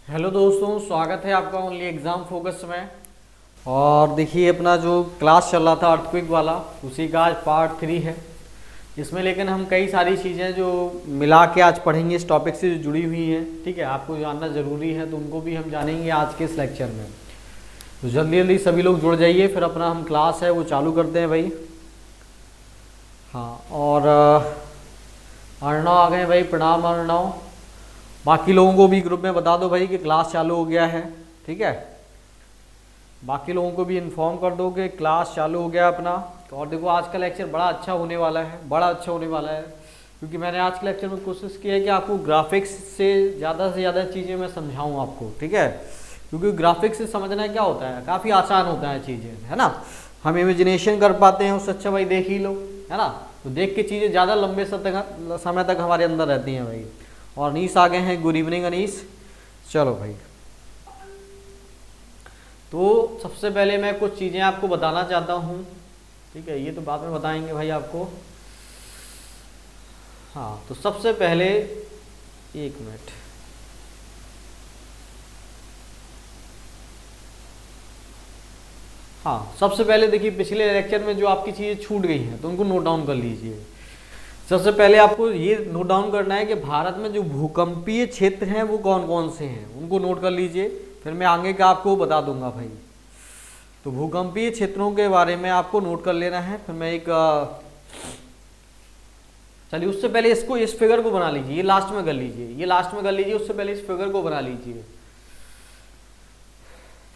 Hello दोस्तों, स्वागत है आपका ओनली एग्ज़ाम फोकस में। और देखिए अपना जो क्लास चल रहा था अर्थक्वेक वाला, उसी का आज पार्ट 3 है। इसमें लेकिन हम कई सारी चीज़ें जो मिला के आज पढ़ेंगे इस टॉपिक से जो जुड़ी हुई हैं, ठीक है, आपको जानना ज़रूरी है, तो उनको भी हम जानेंगे आज के इस लेक्चर में। तो जल्दी जल्दी सभी लोग जुड़ जाइए, फिर अपना हम क्लास है वो चालू करते हैं भाई। हाँ, और अर्णव आ गए भाई, प्रणाम अर्णव। बाकी लोगों को भी ग्रुप में बता दो भाई कि क्लास चालू हो गया है, ठीक है। बाकी लोगों को भी इन्फॉर्म कर दो कि क्लास चालू हो गया अपना। और देखो आज का लेक्चर बड़ा अच्छा होने वाला है, बड़ा अच्छा होने वाला है, क्योंकि मैंने आज के लेक्चर में कोशिश की है कि आपको ग्राफिक्स से ज़्यादा चीज़ें मैं समझाऊँ आपको, ठीक है। क्योंकि ग्राफिक्स से समझना क्या होता है, काफ़ी आसान होता है चीज़ें, है ना। हम इमेजिनेशन कर पाते हैं, उससे अच्छा भाई देख ही लो, है ना। तो देख के चीज़ें ज़्यादा लंबे समय तक हमारे अंदर रहती हैं भाई। और अनीस आ गए हैं, गुड इवनिंग अनीस। चलो भाई, तो सबसे पहले मैं कुछ चीज़ें आपको बताना चाहता हूँ, ठीक है। ये तो बाद में बताएंगे भाई आपको। हाँ, तो सबसे पहले एक मिनट, हाँ सबसे पहले देखिए पिछले लेक्चर में जो आपकी चीज़ें छूट गई हैं तो उनको नोट डाउन कर लीजिए। सबसे पहले आपको ये नोट डाउन करना है कि भारत में जो भूकंपीय क्षेत्र हैं वो कौन कौन से हैं, उनको नोट कर लीजिए, फिर मैं आगे का आपको बता दूंगा भाई। तो भूकंपीय क्षेत्रों के बारे में आपको नोट कर लेना है। फिर मैं एक चलिए उससे पहले इसको, इस फिगर को बना लीजिए, ये लास्ट में कर लीजिए, ये लास्ट में कर लीजिए, उससे पहले इस फिगर को बना लीजिए,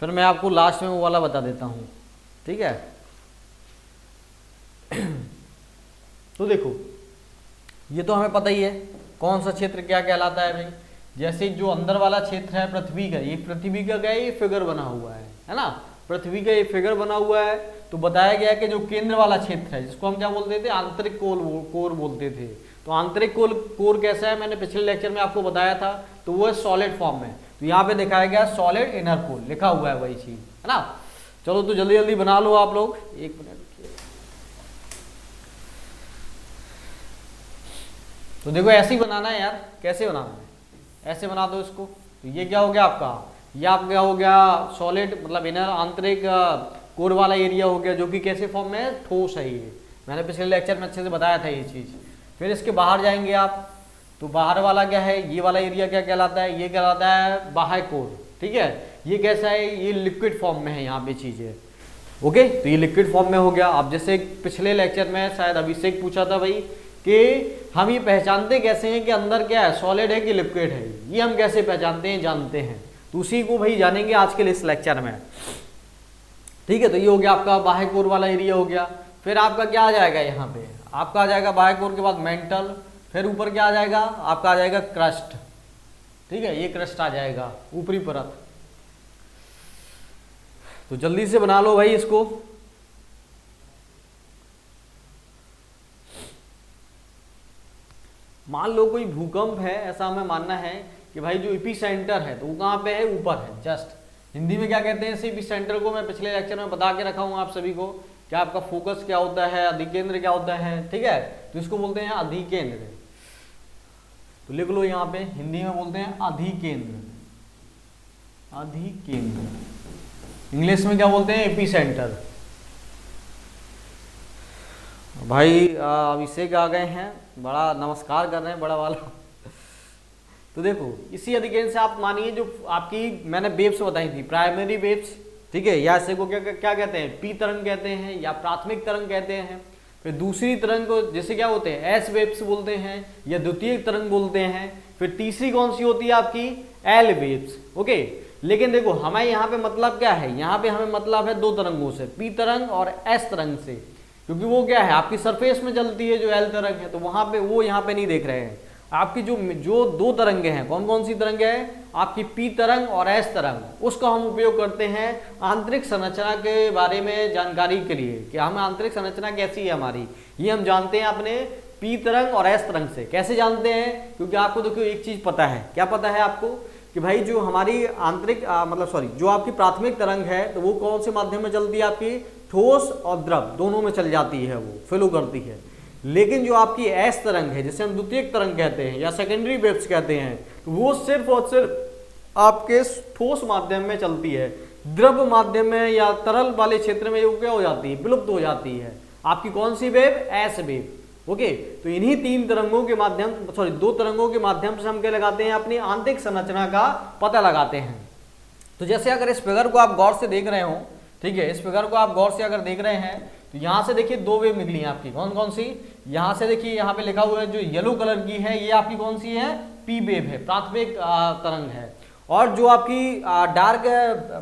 फिर मैं आपको लास्ट में वो वाला बता देता हूँ, ठीक है। तो देखो ये तो हमें पता ही है कौन सा क्षेत्र क्या कहलाता है भाई। जैसे जो अंदर वाला क्षेत्र है पृथ्वी का, ये पृथ्वी का क्या है, ये फिगर बना हुआ है ना। पृथ्वी का ये फिगर बना हुआ है, तो बताया गया कि जो केंद्र वाला क्षेत्र है जिसको हम क्या बोलते थे, आंतरिक कोर बोलते थे। तो आंतरिक कोर कैसा है, मैंने पिछले लेक्चर में आपको बताया था, तो वो है सॉलिड फॉर्म में। तो यहाँ पे दिखाया गया सॉलिड इनर कोर, लिखा हुआ है वही चीज, है ना। चलो तो जल्दी जल्दी बना लो आप लोग, एक मिनट। तो देखो ऐसे ही बनाना है यार, कैसे बनाना है, ऐसे बना दो इसको। तो ये क्या हो गया आपका, ये आपका क्या हो गया, सॉलिड मतलब इनर आंतरिक कोर वाला एरिया हो गया, जो कि कैसे फॉर्म में है, ठोस है ये। मैंने पिछले लेक्चर में अच्छे से बताया था ये चीज़। फिर इसके बाहर जाएंगे आप, तो बाहर वाला क्या है, ये वाला एरिया क्या कहलाता है, ये कहलाता है बाह्य कोर, ठीक है। ये कैसा है, ये लिक्विड फॉर्म में है यहाँ पे चीज़ें, ओके। तो ये लिक्विड फॉर्म में हो गया। अब जैसे पिछले लेक्चर में शायद अभिषेक पूछा था भाई कि हम ये पहचानते कैसे हैं कि अंदर क्या है, सॉलिड है कि लिक्विड है, ये हम कैसे पहचानते हैं, जानते हैं। तो उसी को भाई जानेंगे आज के इस लेक्चर में, ठीक है। तो ये हो गया आपका बाह्य कोर वाला एरिया हो गया। फिर आपका क्या आ जाएगा, यहाँ पे आपका आ जाएगा बाह्य कोर के बाद मेंटल, फिर ऊपर क्या आ जाएगा आपका, आ जाएगा क्रस्ट, ठीक है। ये क्रस्ट आ जाएगा, ऊपरी परत। तो जल्दी से बना लो भाई इसको। मान लो कोई भूकंप है, ऐसा हमें मानना है कि भाई जो एपी सेंटर है तो वो कहाँ पे है, ऊपर है जस्ट। हिंदी में क्या कहते हैं इस एपी सेंटर को, मैं पिछले लेक्चर में बता के रखा हूँ आप सभी को, कि आपका फोकस क्या होता है, अधिकेंद्र क्या होता है, ठीक है। तो इसको बोलते हैं अधिकेंद्र। तो लिख लो यहाँ पे, हिंदी में बोलते हैं अधिकेंद्र, अधिकेंद्र। इंग्लिश में क्या बोलते हैं, एपी सेंटर। भाई अभिषेक आ गए हैं, बड़ा नमस्कार कर रहे हैं बड़ा वाला। तो देखो इसी अधिकेंद्र से आप मानिए जो आपकी मैंने वेव्स बताई थी, प्राइमरी वेव्स, ठीक है, या इसे को क्या क्या कहते हैं, पी तरंग कहते हैं या प्राथमिक तरंग कहते हैं। फिर दूसरी तरंग को जैसे क्या होते हैं, एस वेव्स बोलते हैं या द्वितीयक तरंग बोलते हैं। फिर तीसरी कौन सी होती है आपकी, एल वेव्स, ओके। लेकिन देखो हमें यहाँ पे मतलब क्या है, यहाँ पे हमें मतलब है दो तरंगों से, पी तरंग और एस तरंग से, क्योंकि वो क्या है आपकी सरफेस में चलती है जो एल तरंग है, तो वहां पे वो यहाँ पे नहीं देख रहे हैं। आपकी जो दो तरंगे हैं, कौन कौन सी तरंगे हैं, आपकी पी तरंग और एस तरंग, उसका हम उपयोग करते हैं आंतरिक संरचना के बारे में जानकारी के लिए, कि हमें आंतरिक संरचना कैसी है हमारी, ये हम जानते हैं अपने पी तरंग और एस तरंग से। कैसे जानते हैं, क्योंकि आपको देखो एक चीज पता है, क्या पता है आपको, कि भाई जो हमारी आंतरिक जो आपकी प्राथमिक तरंग है तो वो कौन से माध्यम में चलती है, आपकी ठोस और द्रव दोनों में चल जाती है, वो फ्लो करती है। लेकिन जो आपकी एस तरंग है, जिसे हम द्वितीयक तरंग कहते हैं या सेकेंडरी वेव्स कहते हैं, तो वो सिर्फ और सिर्फ आपके ठोस माध्यम में चलती है, द्रव माध्यम में या तरल वाले क्षेत्र में वो क्या हो जाती है, विलुप्त हो जाती है। आपकी कौन सी वेव, एस वेव। ओके, तो इन्हीं तीन तरंगों के माध्यम, सॉरी दो तरंगों के माध्यम से हम क्या लगाते हैं, अपनी आंतरिक संरचना का पता लगाते हैं। तो जैसे अगर इस फिगर को आप गौर से देख रहे हो, ठीक है, इस फिगर को आप गौर से अगर देख रहे हैं तो यहां से देखिए दो वेव निकली है आपकी, कौन कौन सी, यहां से देखिए यहाँ पे लिखा हुआ है जो येलो कलर की है ये आपकी कौन सी है, पी वेव है, प्राथमिक तरंग है। और जो आपकी डार्क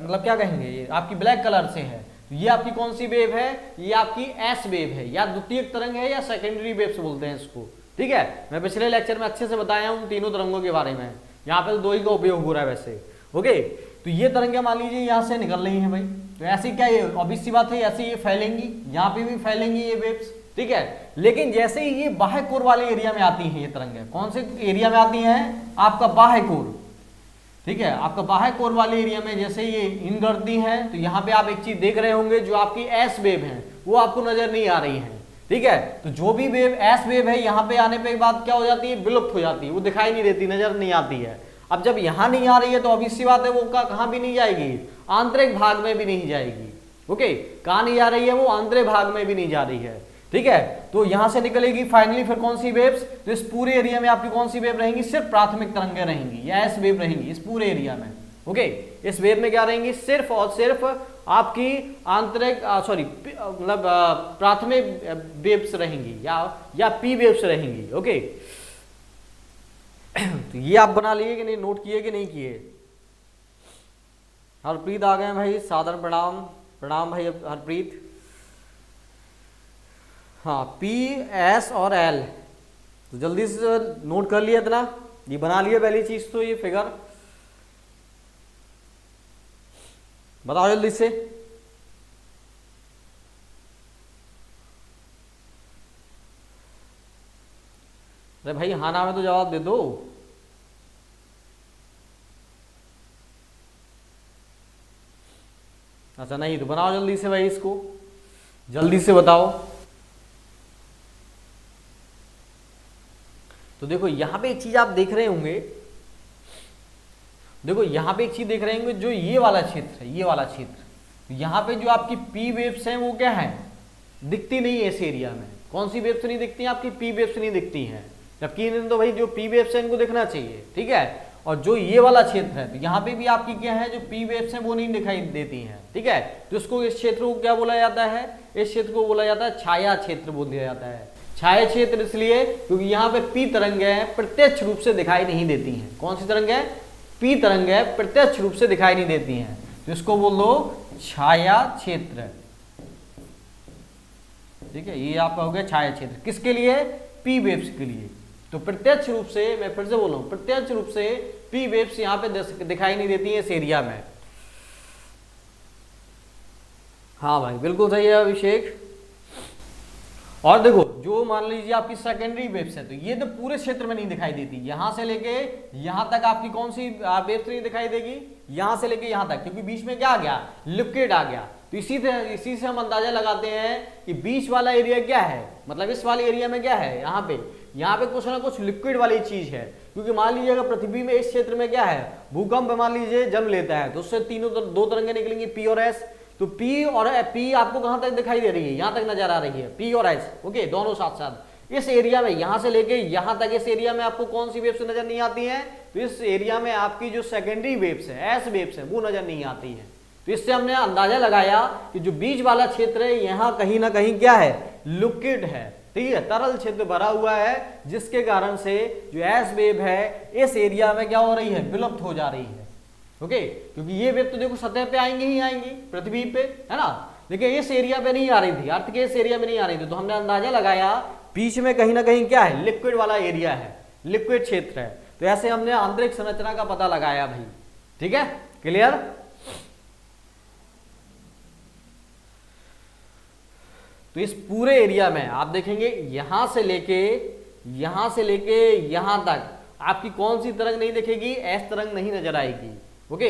मतलब क्या कहेंगे, ये आपकी ब्लैक कलर से है, तो ये आपकी कौन सी वेव है, ये आपकी एस वेव है, या द्वितीयक तरंग है या सेकेंडरी वेव्स बोलते हैं इसको। ठीक है, मैं पिछले लेक्चर में अच्छे से बताया हूँ तीनों तरंगों के बारे में, यहाँ पे तो दो ही का उपयोग हो रहा है वैसे। ओके, तो ये तरंगें मान लीजिए यहाँ से निकल रही हैं भाई, तो ऐसी क्या ये ऑब्वियस सी बात है, ऐसे ये फैलेंगी, यहाँ पे भी फैलेंगी ये वेव्स। ठीक है, लेकिन जैसे ही ये बाह्य कोर वाले एरिया में आती हैं ये तरंगें, कौन से एरिया में आती हैं, आपका बाह्य कोर। ठीक है, आपका बाह्य कोर वाले एरिया में जैसे ये इन करती हैं, तो यहाँ पे आप एक चीज देख रहे होंगे, जो आपकी एस वेव है वो आपको नजर नहीं आ रही है। ठीक है, तो जो भी वेव एस वेव है यहाँ पे आने पे बाद क्या हो जाती है, विलुप्त हो जाती है, वो दिखाई नहीं देती, नजर नहीं आती है। अब जब यहाँ नहीं आ रही है तो ऑब्वियस सी बात है वो कहाँ भी नहीं जाएगी, आंतरिक भाग में भी नहीं जाएगी। ओके, कहाँ नहीं जा रही है वो, आंतरिक भाग में भी नहीं जा रही है। ठीक है, तो यहां से निकलेगी फाइनली फिर कौन सी वेव्स, तो इस पूरे एरिया में आपकी कौन सी वेव रहेंगी, सिर्फ प्राथमिक तरंगें रहेंगी या एस वेव रहेंगी इस पूरे एरिया में। ओके, इस वेव में क्या रहेंगी, सिर्फ और सिर्फ आपकी आंतरिक सॉरी मतलब प्राथमिक वेव्स रहेंगी या पी वेव्स रहेंगी। ओके, तो ये आप बना लिए कि नहीं, नोट किए कि नहीं किए। हरप्रीत आ गए भाई, सादर प्रणाम, प्रणाम भाई हरप्रीत। हाँ, पी एस और एल, तो जल्दी से नोट कर लिया इतना, ये बना लिया पहली चीज तो ये फिगर, बताओ जल्दी से। अरे भाई हाँ ना में तो जवाब दे दो। अच्छा नहीं, तो बनाओ जल्दी से भाई, इसको जल्दी से बताओ। तो देखो यहाँ पे एक चीज आप देख रहे होंगे, देखो यहाँ पे एक चीज देख रहे होंगे, जो ये वाला क्षेत्र है, ये वाला क्षेत्र, यहाँ पे जो आपकी पी वेव्स हैं वो क्या है, दिखती नहीं है इस एरिया में। कौन सी वेव्स नहीं दिखती हैं, आपकी पी वेव्स नहीं दिखती हैं, जबकि तो भाई जो पी वेव्स हैं इनको दिखना चाहिए। ठीक है, और जो ये वाला क्षेत्र है, तो यहाँ पे भी आपकी क्या है, जो पी वेव्स हैं वो नहीं दिखाई देती हैं। ठीक है, तो इसको, इस क्षेत्र को क्या बोला जाता है, इस क्षेत्र को बोला जाता है छाया क्षेत्र बोल दिया जाता है। छाया क्षेत्र इसलिए क्योंकि यहाँ पे पी तरंगें प्रत्यक्ष रूप से दिखाई नहीं देती हैं। कौन सी तरंगें, पी तरंगें प्रत्यक्ष रूप से दिखाई नहीं देती हैं, तो इसको बोल दो छाया क्षेत्र। ठीक है, ये आपका हो गया छाया क्षेत्र, किसके लिए, पी वेव्स के लिए। तो प्रत्यक्ष रूप से, मैं फिर से बोल रहा हूं, प्रत्यक्ष रूप से पी वेव्स यहाँ पे दिखाई नहीं देती है इस एरिया में। हाँ भाई बिल्कुल सही है अभिषेक। और देखो जो मान लीजिए आपकी सेकेंडरी वेव्स है, तो ये तो पूरे क्षेत्र में नहीं दिखाई देती, यहां से लेके यहां तक आपकी कौन सी वेव्स नहीं दिखाई देगी, यहां से लेके यहां तक, क्योंकि बीच में क्या आ गया, लिक्विड आ गया। तो इसी से हम अंदाजा लगाते हैं कि बीच वाला एरिया क्या है, मतलब इस वाले एरिया में क्या है, यहाँ पे कुछ ना कुछ लिक्विड वाली चीज है। क्योंकि मान लीजिए अगर पृथ्वी में इस क्षेत्र में क्या है, भूकंप मान लीजिए जन्म लेता है, तो उससे दो तरंगे निकलेंगी, पी और एस। तो पी और पी आपको कहां तक दिखाई दे रही है, यहां तक नजर आ रही है, पी और एस। ओके, दोनों साथ साथ इस एरिया में, यहां से लेके यहां तक इस एरिया में आपको कौन सी वेव्स नजर नहीं आती हैं, तो इस एरिया में आपकी जो सेकेंडरी वेव्स है, एस वेव्स है, वो नजर नहीं आती है। तो इससे हमने अंदाजा लगाया कि जो बीच वाला क्षेत्र है यहाँ कहीं ना कहीं क्या है, लिक्विड है। ठीक है, तरल क्षेत्र भरा हुआ है, जिसके कारण से जो एस वेव है इस एरिया में क्या हो रही है, विलुप्त हो जा रही है। ओके, क्योंकि ये वेव तो देखो सतह पे आएंगी ही आएंगी, पृथ्वी पे, है ना, लेकिन इस एरिया पे नहीं आ रही थी, अर्थ के इस एरिया में नहीं आ रही थी। तो हमने अंदाजा लगाया बीच में कहीं ना कहीं क्या है, लिक्विड वाला एरिया है, लिक्विड क्षेत्र है। तो ऐसे हमने आंतरिक संरचना का पता लगाया भाई। ठीक है, क्लियर। तो इस पूरे एरिया में आप देखेंगे यहां से लेके यहां तक आपकी कौन सी तरंग नहीं दिखेगी, एस तरंग नहीं नजर आएगी। ओके,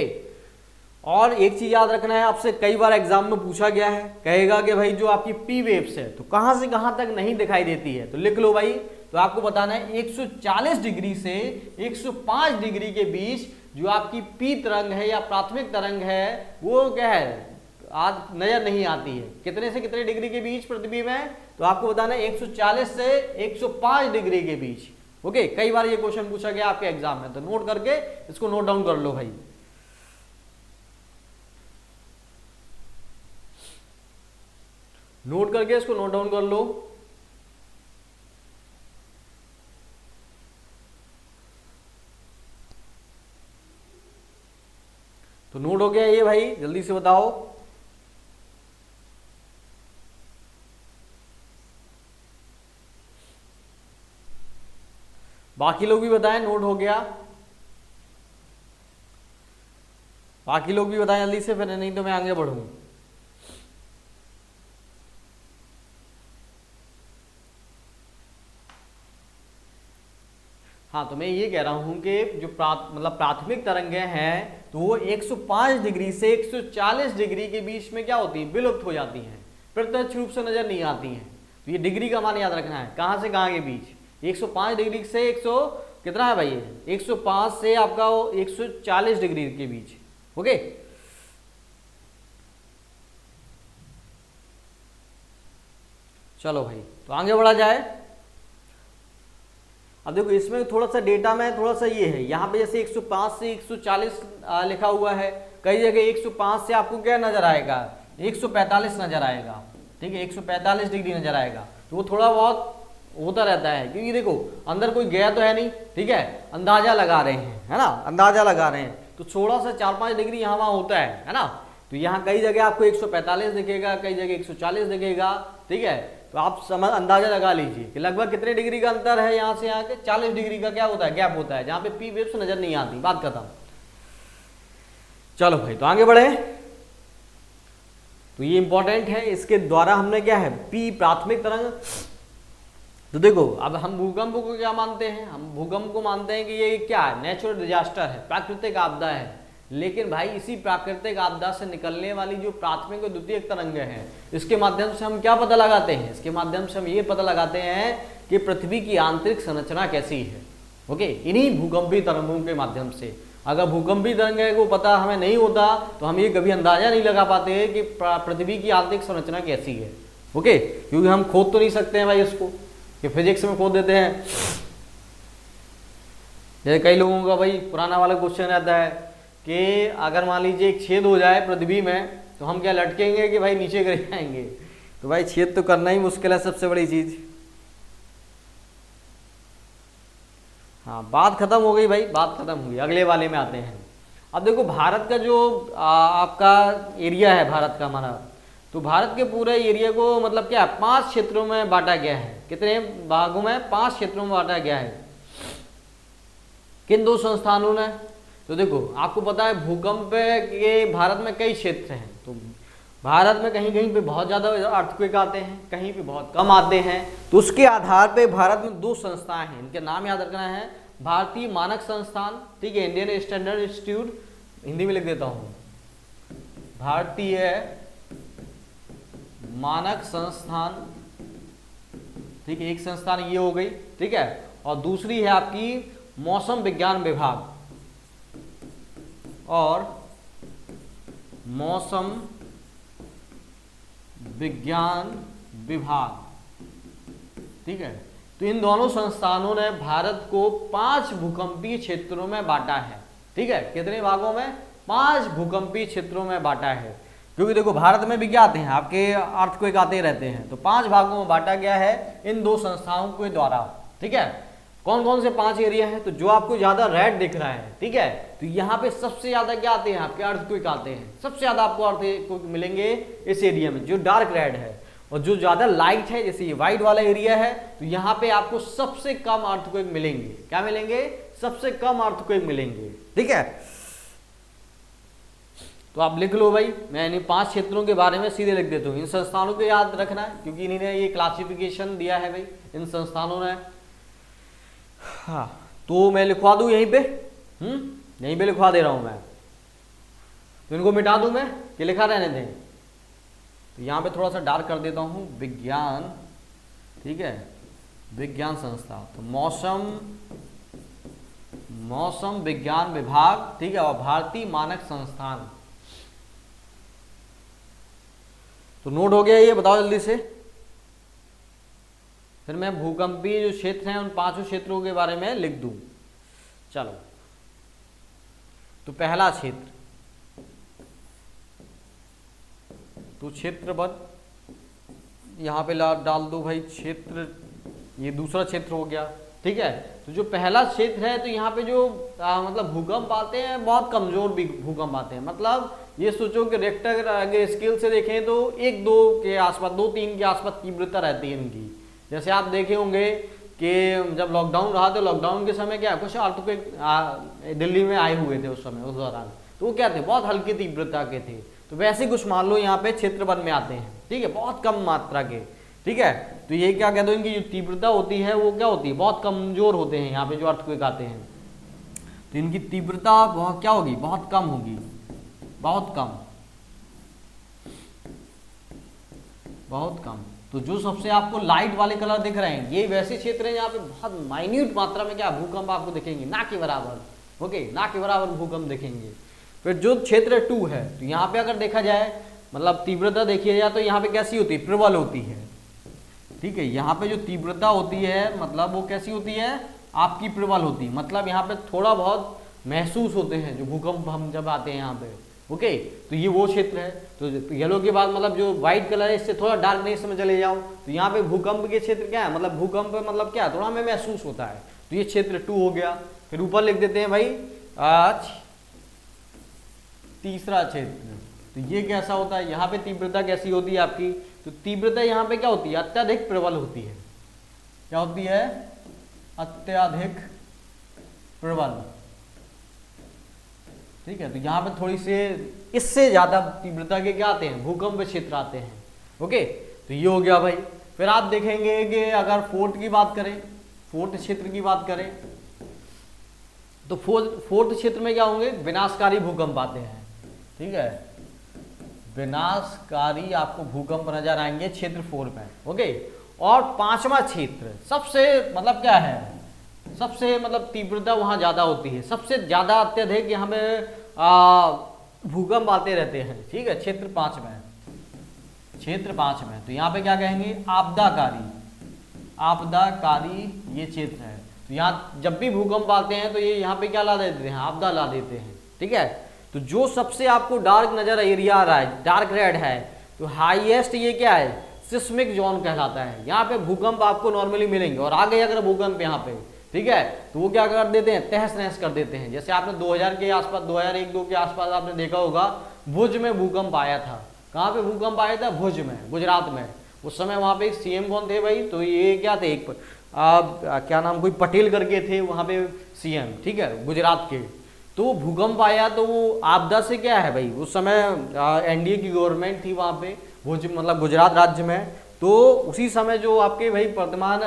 और एक चीज याद रखना है, आपसे कई बार एग्जाम में पूछा गया है, कहेगा कि भाई जो आपकी पी वेव्स है तो कहां से कहां तक नहीं दिखाई देती है, तो लिख लो भाई तो आपको बताना है 140 डिग्री से 105 डिग्री के बीच जो आपकी पी तरंग है या प्राथमिक तरंग है वो क्या है आज नजर नहीं आती है। कितने से कितने डिग्री के बीच पृथ्वी में, तो आपको बताना है 140 से 105 डिग्री के बीच। ओके, कई बार ये क्वेश्चन पूछा गया आपके एग्जाम में, तो नोट करके इसको नोट डाउन कर लो भाई। नोट करके इसको नोट डाउन कर लो। तो नोट हो गया ये भाई, जल्दी से बताओ। बाकी लोग भी बताएं नोट हो गया, बाकी लोग भी बताएं जल्दी से, फिर नहीं तो मैं आगे बढ़ूं। हाँ, तो मैं ये कह रहा हूं कि जो मतलब प्राथमिक तरंगें हैं तो वो 105 डिग्री से 140 डिग्री के बीच में क्या होती है, विलुप्त हो जाती हैं, प्रत्यक्ष रूप से नजर नहीं आती हैं। तो ये डिग्री का मान याद रखना है, कहां से कहां के बीच, 105 डिग्री से 100 कितना है भाई, 105 से आपका 140 डिग्री के बीच। ओके, चलो भाई, तो आगे बढ़ा जाए। अब देखो इसमें थोड़ा सा डेटा में थोड़ा सा ये है, यहाँ पे जैसे 105 से 140 लिखा हुआ है, कई जगह 105 से आपको क्या नजर आएगा, 145 नजर आएगा, ठीक है, 145 डिग्री नजर आएगा। तो वो थोड़ा बहुत होता रहता है, क्योंकि देखो अंदर कोई गया तो है नहीं, ठीक है, अंदाजा लगा रहे हैं, है ना, अंदाजा लगा रहे हैं, तो थोड़ा सा 4-5 डिग्री यहाँ वहाँ होता है ना। तो यहाँ कई जगह आपको 145 दिखेगा, कई जगह 140 दिखेगा, ठीक है। तो आप समझ अंदाजा लगा लीजिए कि लगभग कितने डिग्री का अंतर है, यहाँ से यहाँ के 40 डिग्री का क्या होता है, गैप होता है, जहाँ पे पी वेव्स नजर नहीं आती। बात खत्म। चलो भाई, तो आगे बढ़े। तो ये इंपॉर्टेंट है, इसके द्वारा हमने क्या है, पी प्राथमिक तरंग। तो देखो अब हम भूकंप को क्या मानते हैं, हम भूकंप को मानते हैं कि ये क्या है, नेचुरल डिजास्टर है, प्राकृतिक आपदा है। लेकिन भाई इसी प्राकृतिक आपदा से निकलने वाली जो प्राथमिक और द्वितीयक तरंगें हैं, इसके माध्यम से हम क्या पता लगाते हैं, इसके माध्यम से हम ये पता लगाते हैं कि पृथ्वी की आंतरिक संरचना कैसी है। ओके, इन्हीं भूकंपीय तरंगों के माध्यम से। अगर भूकंपीय तरंगें को पता हमें नहीं होता तो हम ये कभी अंदाजा नहीं लगा पाते कि पृथ्वी की आंतरिक संरचना कैसी है। ओके, क्योंकि हम खोद तो नहीं सकते हैं भाई उसको, कि फिजिक्स में खोद देते हैं। जैसे कई लोगों का भाई पुराना वाला क्वेश्चन रहता है कि अगर मान लीजिए एक छेद हो जाए पृथ्वी में तो हम क्या लटकेंगे कि भाई नीचे गिर जाएंगे। तो भाई छेद तो करना ही मुश्किल है, सबसे बड़ी चीज। हाँ, बात खत्म हो गई भाई, बात खत्म हुई। अगले वाले में आते हैं। अब देखो भारत का जो आपका एरिया है, भारत का हमारा, तो भारत के पूरे एरिया को मतलब क्या 5 क्षेत्रों में बांटा गया है। कितने भागों में, 5 क्षेत्रों में बांटा गया है। किन 2 संस्थानों ने, तो देखो आपको पता है भूकंप के भारत में कई क्षेत्र हैं। तो भारत में कहीं कहीं पे बहुत ज़्यादा अर्थक्वेक आते हैं, कहीं पे बहुत कम आते हैं। तो उसके आधार पे भारत में 2 संस्थाएं हैं, इनके नाम याद रखना है। भारतीय मानक संस्थान, ठीक है, इंडियन स्टैंडर्ड इंस्टीट्यूट, हिंदी में लिख देता हूँ, भारतीय मानक संस्थान, ठीक है, एक संस्थान ये हो गई, ठीक है। और दूसरी है आपकी मौसम विज्ञान विभाग, और मौसम विज्ञान विभाग, ठीक है। तो इन दोनों संस्थानों ने भारत को 5 भूकंपीय क्षेत्रों में बांटा है, ठीक है। कितने भागों में, 5 भूकंपीय क्षेत्रों में बांटा है। क्योंकि देखो भारत में भी क्या आते हैं, आपके अर्थक्वेक आते रहते हैं। तो 5 भागों में बांटा गया है इन 2 संस्थाओं के द्वारा, ठीक है। कौन कौन से 5 एरिया है, तो जो आपको ज्यादा रेड दिख रहा है, ठीक है, तो यहाँ पे सबसे ज्यादा क्या आते हैं, आपके अर्थक्वेक आते हैं। सबसे ज्यादा आपको अर्थक्वेक मिलेंगे इस एरिया में, जो डार्क रेड है। और जो ज्यादा लाइट है, जैसे ये व्हाइट वाला एरिया है, तो यहाँ पे आपको सबसे कम अर्थक्वेक मिलेंगे। क्या मिलेंगे, सबसे कम अर्थक्वेक मिलेंगे, ठीक है। तो आप लिख लो भाई, मैं इन 5 क्षेत्रों के बारे में सीधे लिख देता हूँ। इन संस्थानों को याद रखना है, क्योंकि इन्होंने ये क्लासिफिकेशन दिया है भाई, इन संस्थानों ने। हाँ, तो मैं लिखवा दूं यहीं पे, यहीं पे लिखवा दे रहा हूं मैं। तो इनको मिटा दूं मैं कि लिखा रहने दें। तो यहाँ पे थोड़ा सा डार्क कर देता हूँ, विज्ञान, ठीक है, विज्ञान संस्था, तो मौसम विज्ञान विभाग, ठीक है, और भारतीय मानक संस्थान। तो नोट हो गया ये, बताओ जल्दी से। फिर मैं भूकंपीय जो क्षेत्र हैं उन 5 क्षेत्रों के बारे में लिख दूं। चलो, तो पहला क्षेत्र, तो क्षेत्रफल यहाँ पे डाल दो भाई क्षेत्र, ये दूसरा क्षेत्र हो गया, ठीक है। तो जो पहला क्षेत्र है, तो यहाँ पे जो मतलब भूकंप आते हैं बहुत कमजोर भी भूकंप आते हैं। मतलब ये सोचो कि रेक्टर अगर स्केल से देखें तो 1-2 के आसपास, 2-3 के आसपास तीव्रता रहती है इनकी। जैसे आप देखे होंगे कि जब लॉकडाउन रहा तो लॉकडाउन के समय क्या कुछ अर्थक्वेक दिल्ली में आए हुए थे उस समय, उस दौरान, तो वो क्या थे, बहुत हल्की तीव्रता के थे। तो वैसे कुछ मान लो यहाँ पे क्षेत्रफल में आते हैं, ठीक है, बहुत कम मात्रा के, ठीक है। तो ये क्या कहते हैं, इनकी जो तीव्रता होती है वो क्या होती है, बहुत कमजोर होते हैं यहाँ पे जो अर्थक्वेक आते हैं। तो इनकी तीव्रता बहुत क्या होगी, बहुत कम होगी, बहुत कम, बहुत कम। तो जो सबसे आपको लाइट वाले कलर दिख रहे हैं, ये वैसे क्षेत्र हैं जहाँ पे बहुत माइन्यूट मात्रा में क्या भूकंप आपको दिखेंगे, ना के बराबर, ओके, ना के बराबर भूकंप दिखेंगे। फिर जो क्षेत्र 2 है, तो यहाँ पे अगर देखा जाए, मतलब तीव्रता देखिए जाए तो यहाँ पे कैसी होती है, प्रबल होती है, ठीक है। यहाँ पे जो तीव्रता होती है, मतलब वो कैसी होती है, आपकी प्रबल होती है। मतलब यहाँ पे थोड़ा बहुत महसूस होते हैं जो भूकंप हम जब आते हैं यहाँ पे, ओके। तो ये वो क्षेत्र है। तो येलो के बाद मतलब जो व्हाइट कलर है, इससे थोड़ा डार्कनेस में चले जाओ, तो यहाँ पे भूकंप के क्षेत्र क्या है, मतलब भूकंप मतलब क्या, थोड़ा हमें महसूस होता है। तो ये क्षेत्र 2 हो गया। फिर ऊपर लिख देते हैं भाई आज तीसरा क्षेत्र। तो ये कैसा होता है, यहाँ पे तीव्रता कैसी होती है आपकी, तो तीव्रता यहाँ पे क्या होती है, अत्यधिक प्रबल होती है। क्या होती है, अत्यधिक प्रबल, ठीक है। तो यहाँ पे थोड़ी से इससे ज्यादा तीव्रता के क्या आते हैं, भूकंप क्षेत्र आते हैं, ओके। तो ये हो गया भाई। फिर आप देखेंगे कि अगर फोर्थ की बात करें, फोर्थ क्षेत्र की बात करें, तो फोर्थ क्षेत्र में क्या होंगे, विनाशकारी भूकंप आते हैं, ठीक है। विनाशकारी आपको भूकंप नजर आएंगे क्षेत्र 4 में, ओके। और 5वां क्षेत्र सबसे मतलब क्या है, सबसे मतलब तीव्रता वहां ज्यादा होती है, सबसे ज्यादा अत्यधिक यहाँ पे भूकंप आते रहते हैं, ठीक है। क्षेत्र 5 में, क्षेत्र 5 में, तो यहाँ पे क्या कहेंगे, आपदाकारी, आपदाकारी ये क्षेत्र है। तो यहाँ जब भी भूकंप आते हैं तो ये यहाँ पे क्या ला देते हैं, आपदा ला देते हैं, ठीक है। तो जो सबसे आपको डार्क नजर एरिया आ रहा है, डार्क रेड है, तो हाईएस्ट ये क्या है, सिस्मिक जोन कहलाता है। यहाँ पे भूकंप आपको नॉर्मली मिलेंगे, और आ गए अगर भूकंप यहाँ पे, ठीक है, तो वो क्या कर देते हैं, तहस नहस कर देते हैं। जैसे आपने 2000 के आसपास, 2001-2 के आसपास आपने देखा होगा, भुज में भूकंप आया था। कहाँ पे भूकंप आया था, भुज में, गुजरात में। उस समय वहाँ पे सीएम कौन थे भाई, तो ये क्या थे, एक क्या नाम, कोई पटेल करके थे वहाँ पे सीएम, ठीक है, गुजरात के। तो भूकंप आया तो वो आपदा से क्या है भाई, उस समय एनडीए की गवर्नमेंट थी वहाँ पे, भुज मतलब गुजरात राज्य में। तो उसी समय जो आपके भाई वर्तमान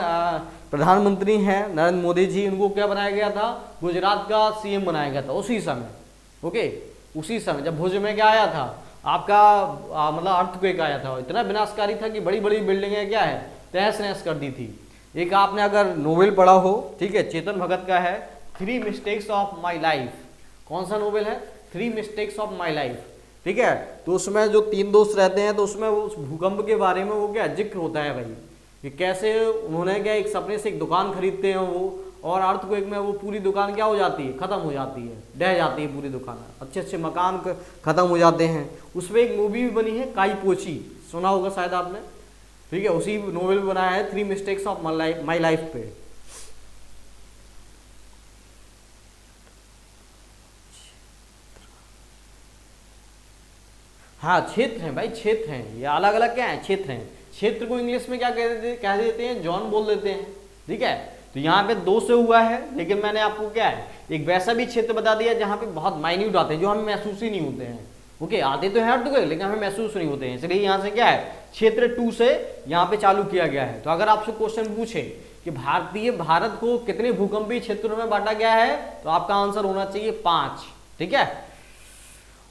प्रधानमंत्री हैं नरेंद्र मोदी जी, उनको क्या बनाया गया था, गुजरात का सीएम बनाया गया था उसी समय, ओके। उसी समय जब भुज में क्या आया था आपका मतलब अर्थक्वेक आया था, इतना विनाशकारी था कि बड़ी बड़ी बिल्डिंगें क्या है, तहस नहस कर दी थी। एक आपने अगर नोवेल पढ़ा हो, ठीक है, चेतन भगत का है, 3 मिस्टेक्स ऑफ माई लाइफ। कौन सा नोवेल है, 3 मिस्टेक्स ऑफ माई लाइफ, ठीक है। तो उसमें जो 3 दोस्त रहते हैं, तो उसमें उस भूकंप के बारे में वो क्या जिक्र होता है भाई, कि कैसे उन्होंने क्या एक सपने से एक दुकान खरीदते हैं वो, और अर्थक्वेक में वो पूरी दुकान क्या हो जाती है, खत्म हो जाती है, ढह जाती है पूरी दुकान, अच्छे अच्छे मकान खत्म हो जाते हैं। उस पर एक मूवी भी बनी है, काई पोची, सुना होगा शायद आपने, ठीक है। उसी नोवेल में बनाया है 3 मिस्टेक्स ऑफ माई लाइफ पे। हाँ क्षेत्र हैं भाई, क्षेत्र हैं, ये अलग अलग क्या है, क्षेत्र हैं। क्षेत्र को इंग्लिश में क्या कह देते हैं, जॉन बोल देते हैं, ठीक है। तो यहाँ पे 2 से हुआ है, लेकिन मैंने आपको क्या है, एक वैसा भी क्षेत्र बता दिया जहाँ पे बहुत माइन्यूट आते हैं, जो हमें महसूस ही नहीं होते हैं, ओके। आते तो हैं तो लेकिन हमें महसूस नहीं होते हैं, इसलिए यहाँ से क्या है, क्षेत्र 2 से यहाँ पे चालू किया गया है। तो अगर आपसे क्वेश्चन पूछे कि भारत को कितने भूकंपीय क्षेत्रों में बांटा गया है, तो आपका आंसर होना चाहिए 5, ठीक है।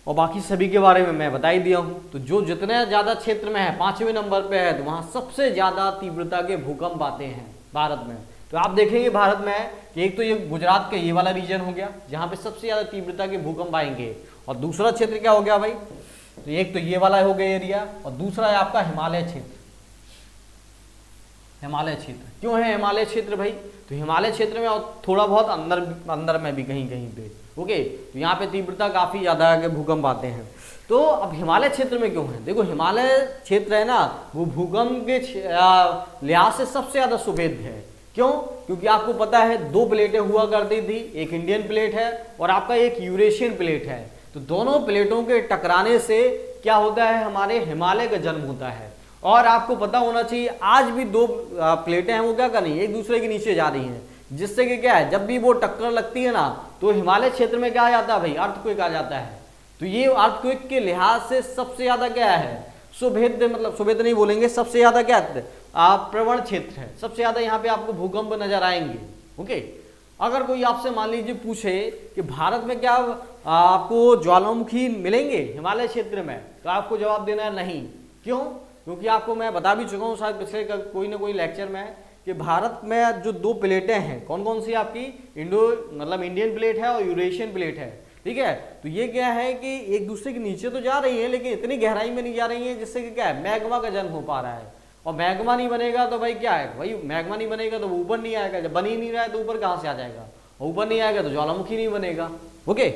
और बाकी सभी के बारे में मैं बता ही दिया हूं। तो जो जितने ज्यादा क्षेत्र में है, 5वें नंबर पे है, तो वहां सबसे ज्यादा तीव्रता के भूकंप आते हैं, भारत में। तो आप देखेंगे भारत में कि एक तो ये गुजरात का ये वाला रीजन हो गया जहाँ पे सबसे ज़्यादा तीव्रता के भूकंप आएंगे, और दूसरा क्षेत्र क्या हो गया भाई, तो एक तो ये वाला हो गया एरिया, और दूसरा है आपका हिमालय क्षेत्र। हिमालय क्षेत्र क्यों है हिमालय क्षेत्र भाई, तो हिमालय क्षेत्र में और थोड़ा बहुत अंदर अंदर में भी कहीं कहीं पे, ओके, तो यहाँ पे तीव्रता काफ़ी ज़्यादा आगे भूकंप आते हैं। तो अब हिमालय क्षेत्र में क्यों है, देखो हिमालय क्षेत्र है ना वो भूकंप के लिहाज से सबसे ज़्यादा सुवेद्य है। क्यों, क्योंकि आपको पता है दो प्लेटें हुआ करती थी, एक इंडियन प्लेट है और आपका एक यूरेशियन प्लेट है। तो दोनों प्लेटों के टकराने से क्या होता है, हमारे हिमालय का जन्म होता है। और आपको पता होना चाहिए आज भी दो प्लेटें हैं वो क्या कर रही हैं, एक दूसरे के नीचे जा रही हैं, जिससे कि क्या है जब भी वो टक्कर लगती है ना तो हिमालय क्षेत्र में क्या आ जाता है भाई, अर्थक्वेक आ जाता है। तो ये अर्थक्वेक के लिहाज से सबसे ज्यादा क्या है, सुभेद्य, मतलब सुभेद्य नहीं बोलेंगे, सबसे ज्यादा क्या प्रवण क्षेत्र है, सबसे ज्यादा यहाँ पे आपको भूकंप नजर आएंगे। ओके, अगर कोई आपसे मान लीजिए पूछे कि भारत में क्या आपको ज्वालामुखी मिलेंगे हिमालय क्षेत्र में, तो आपको जवाब देना है नहीं। क्यों, क्योंकि आपको मैं बता भी चुका हूँ शायद पिछले कोई ना कोई लेक्चर में कि भारत में जो दो प्लेटें हैं कौन कौन सी आपकी, मतलब इंडियन प्लेट है और यूरेशियन प्लेट है, ठीक है। तो ये क्या है कि एक दूसरे के नीचे तो जा रही है लेकिन इतनी गहराई में नहीं जा रही है, जिससे कि क्या है मैग्मा का जन्म हो पा रहा है। और मैग्मा नहीं बनेगा तो भाई क्या है, भाई मैग्मा नहीं बनेगा तो वो ऊपर नहीं आएगा, जब बन ही नहीं रहा है तो ऊपर कहाँ से आ जाएगा, और ऊपर नहीं आएगा तो ज्वालामुखी नहीं बनेगा। ओके,